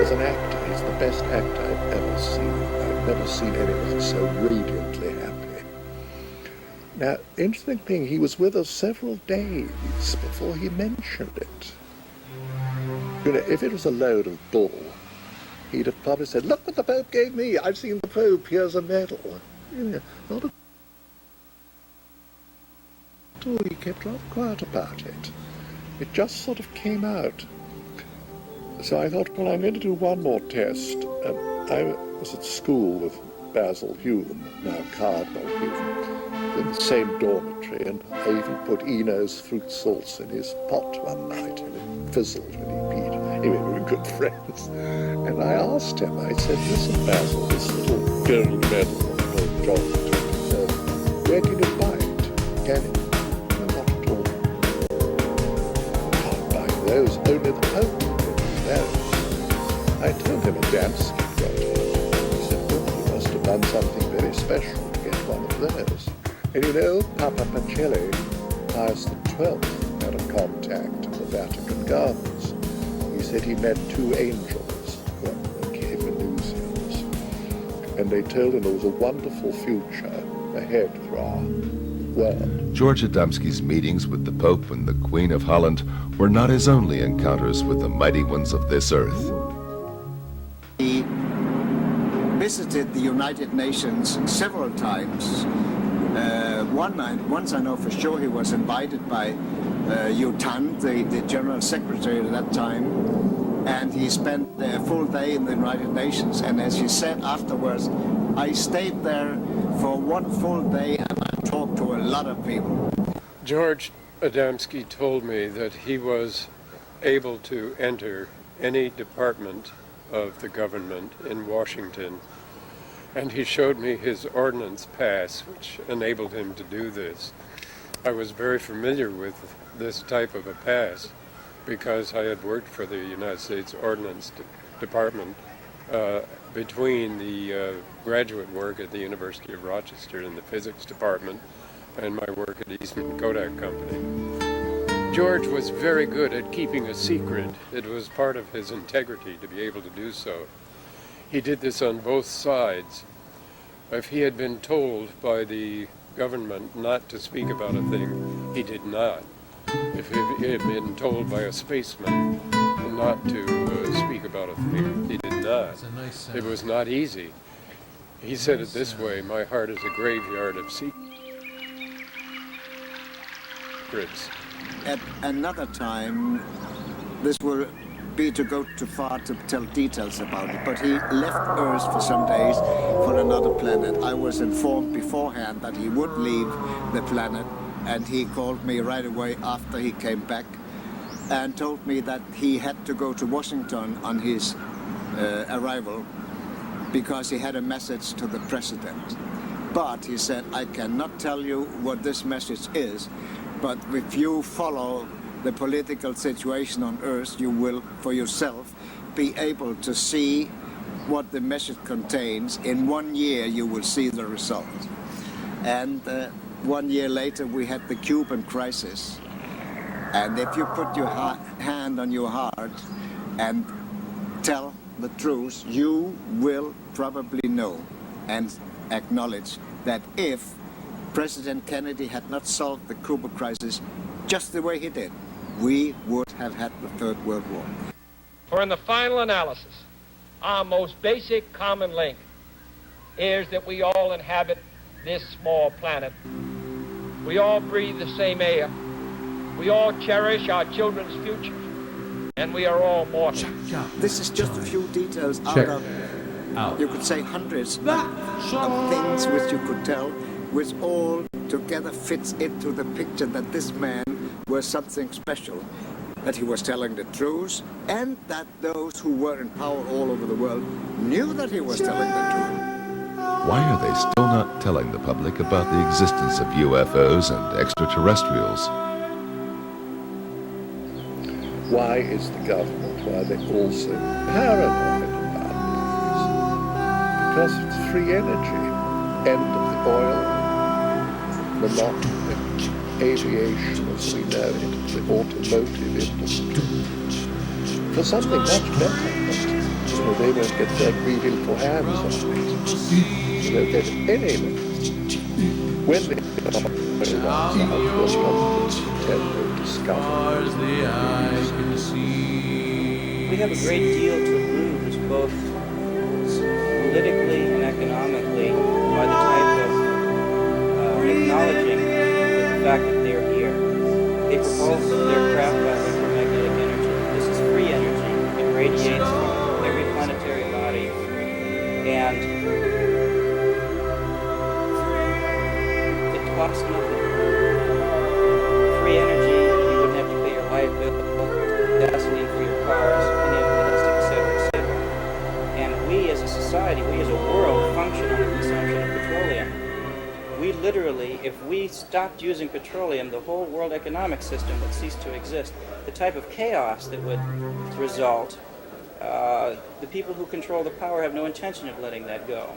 is an actor, he's the best actor I've ever seen. I've never seen anyone so radiantly happy. Now, interesting thing, he was with us several days before he mentioned it. You know, if it was a load of bull, he'd have probably said, look what the Pope gave me, I've seen the Pope, here's a medal. You know, not at all, he kept rather quiet about it. It just sort of came out. So I thought, well, I'm going to do one more test. I was at school with Basil Hume, now Cardinal Hume, in the same dormitory, and I even put Eno's fruit salts in his pot one night, and it fizzled when he peed. Anyway, we were good friends. And I asked him, I said, listen, Basil, this little gold medal of Lord John, where can you buy it? Can it? No, not at all. Can't buy those, only the Pope. I told him Adamski got one. He said, well, you must have done something very special to get one of those. And you know, Papa Pacelli, Pius XII, had a contact in the Vatican Gardens. He said he met two angels who gave illusions. And they told him there was a wonderful future ahead for our world. George Adamski's meetings with the Pope and the Queen of Holland were not his only encounters with the mighty ones of this earth. He visited the United Nations several times. Once I know for sure he was invited by U Thant, the General Secretary at that time, and he spent a full day in the United Nations. And as he said afterwards, I stayed there for one full day and I talked to a lot of people. George Adamski told me that he was able to enter any department of the government in Washington, and he showed me his ordnance pass, which enabled him to do this. I was very familiar with this type of a pass because I had worked for the United States Ordnance Department between the graduate work at the University of Rochester in the physics department and my work at Eastman Kodak Company. George was very good at keeping a secret. It was part of his integrity to be able to do so. he did this on both sides. If he had been told by the government not to speak about a thing, he did not. If he had been told by a spaceman not to speak about a thing, he did not. It was not easy. He said it this way, my heart is a graveyard of secrets. At another time, this will be to go too far to tell details about it, but he left Earth for some days for another planet. I was informed beforehand that he would leave the planet, and he called me right away after he came back and told me that he had to go to Washington on his arrival because he had a message to the president. But he said, I cannot tell you what this message is, but if you follow the political situation on Earth, you will, for yourself, be able to see what the message contains. In 1 year, you will see the result. And 1 year later, we had the Cuban crisis. And if you put your hand on your heart and tell the truth, you will probably know and acknowledge that if President Kennedy had not solved the Cuban crisis just the way he did, we would have had the Third World War. For in the final analysis, our most basic common link is that we all inhabit this small planet. We all breathe the same air. We all cherish our children's future. And we are all mortal. This is just a few details Check. out of, you could say, hundreds of things which you could tell, which all together fits into the picture that this man was something special, that he was telling the truth, and that those who were in power all over the world knew that he was telling the truth. Why are they still not telling the public about the existence of UFOs and extraterrestrials? Why is the government, why are they all so paranoid about this? Because it's free energy. End of the oil, monopoly, aviation as we know it, the automotive industry. For something much better, but they won't get their greedful hands on it. They don't get any. When they are out, We have a great deal to lose, both politically and economically, by the type of acknowledging the fact that they're here. They propulse their craft by electromagnetic energy. This is free energy. It radiates from every planetary body, and it costs nothing. Free energy, you wouldn't have to pay your light bill, gasoline for your cars, any of this, etc., etc. And we as a society, we as a world, function on the consumption of petroleum. We literally, if we stopped using petroleum, the whole world economic system would cease to exist. The type of chaos that would result, the people who control the power have no intention of letting that go.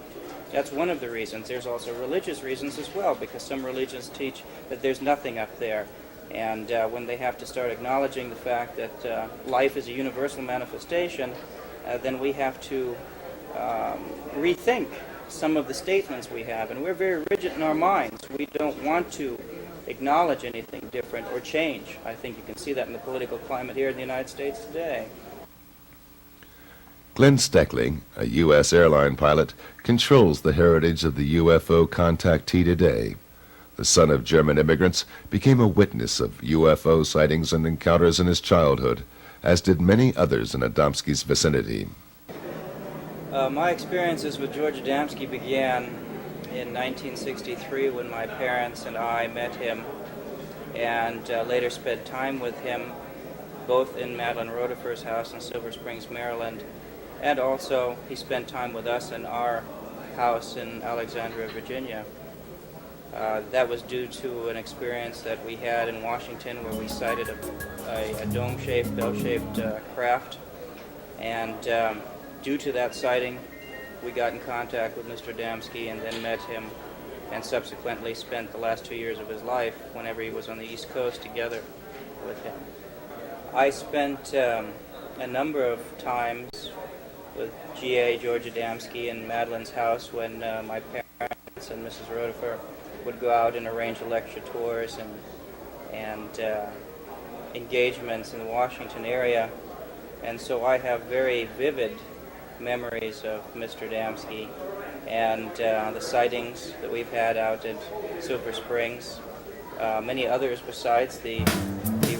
That's one of the reasons. There's also religious reasons as well, because some religions teach that there's nothing up there. And when they have to start acknowledging the fact that life is a universal manifestation, then we have to rethink some of the statements we have. And we're very rigid in our minds. We don't want to acknowledge anything different or change. I think you can see that in the political climate here in the United States today. Glenn Steckling, a U.S. airline pilot, controls the heritage of the UFO contactee today. The son of German immigrants, became a witness of UFO sightings and encounters in his childhood, as did many others in Adamski's vicinity. My experiences with George Adamski began in 1963 when my parents and I met him and later spent time with him both in Madeline Rotifer's house in Silver Springs, Maryland, and also he spent time with us in our house in Alexandria, Virginia. That was due to an experience that we had in Washington where we sighted a dome-shaped, bell-shaped craft, and due to that sighting, we got in contact with Mr. Adamski and then met him and subsequently spent the last 2 years of his life whenever he was on the East Coast together with him. I spent a number of times with G.A. George Adamski and Madeline's house when my parents and Mrs. Rotifer would go out and arrange lecture tours and engagements in the Washington area. And so I have very vivid memories of Mr. Adamski and the sightings that we've had out at Silver Springs. Many others besides the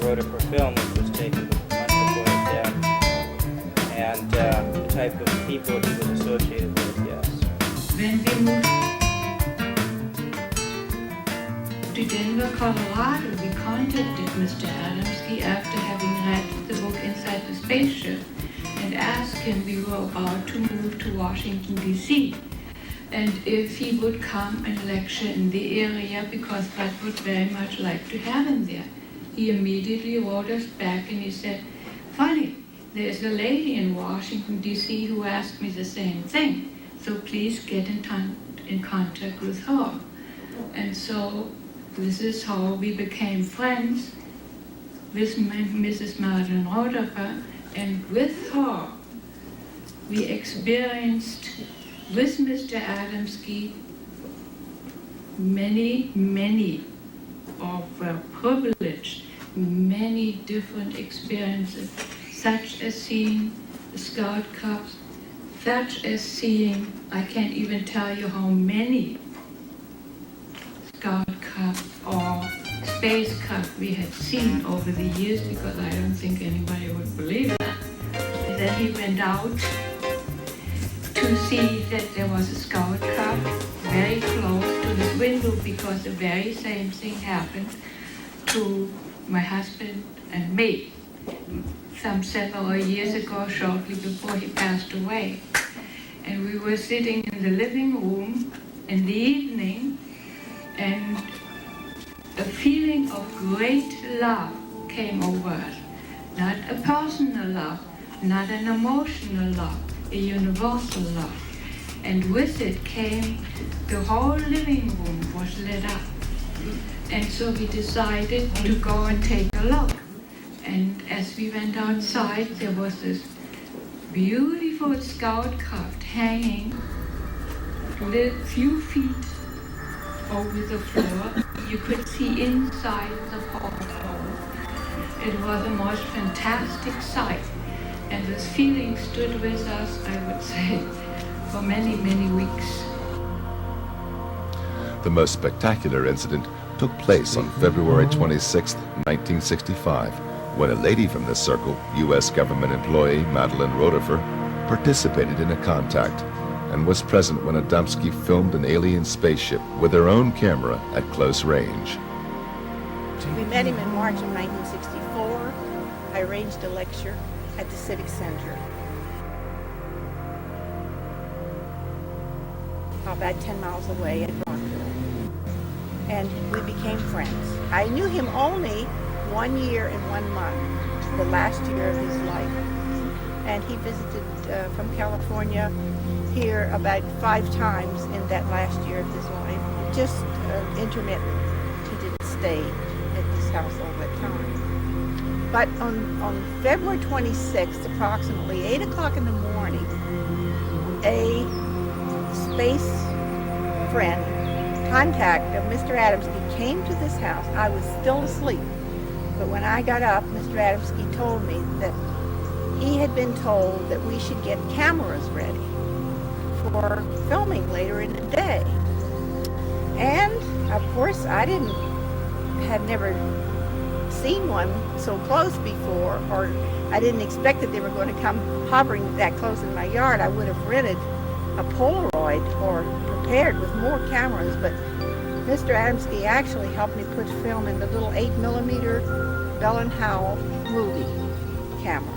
Rotifer film, which was taken months before his death, and the type of people he was associated with, yes. When we moved to Denver, Colorado, we contacted Mr. Adamski after having read the book Inside the Spaceship and asked him, we were about to move to Washington, D.C., and if he would come and lecture in the area because Bud would very much like to have him there. He immediately wrote us back and he said, funny, there's a lady in Washington, D.C. who asked me the same thing, so please get in contact with her. And so this is how we became friends with Mrs. Madeline Rotifer, and with her we experienced with Mr. Adamski many or were privileged many different experiences, such as seeing the Scout Cups, such as seeing, I can't even tell you how many Scout Cups or Space Cup we had seen over the years, because I don't think anybody would believe it. And then he went out to see that there was a Scout Cup very close to his window, because the very same thing happened to my husband and me some several years ago, shortly before he passed away. And we were sitting in the living room in the evening, and a feeling of great love came over us. Not a personal love, not an emotional love, a universal love. And with it came, the whole living room was lit up. And so we decided to go and take a look. And as we went outside, there was this beautiful Scout Cup hanging a few feet over the floor. You could see inside the porthole. It was the most fantastic sight. And this feeling stood with us, I would say, for many weeks. The most spectacular incident took place on February 26, 1965, when a lady from the circle, U.S. government employee Madeline Rotifer, participated in a contact and was present when Adamski filmed an alien spaceship with her own camera at close range. We met him in March of 1964. I arranged a lecture at the Civic Center, about 10 miles away at Rockville. And we became friends. I knew him only 1 year and 1 month, the last year of his life. And he visited from California here about 5 times in that last year of his life. Just intermittent. He didn't stay at this house all that time. But on February 26th, approximately 8 o'clock in the morning, a space friend, contact of Mr. Adamski, came to this house. I was still asleep, but when I got up, Mr. Adamski told me that he had been told that we should get cameras ready for filming later in the day. And of course, I had never seen one so close before, or I didn't expect that they were going to come hovering that close in my yard. I would have rented a Polaroid or prepared with more cameras, but Mr. Adamski actually helped me put film in the little 8mm Bell and Howell movie camera.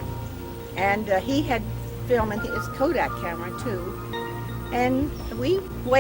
And he had film in his Kodak camera too. And we waited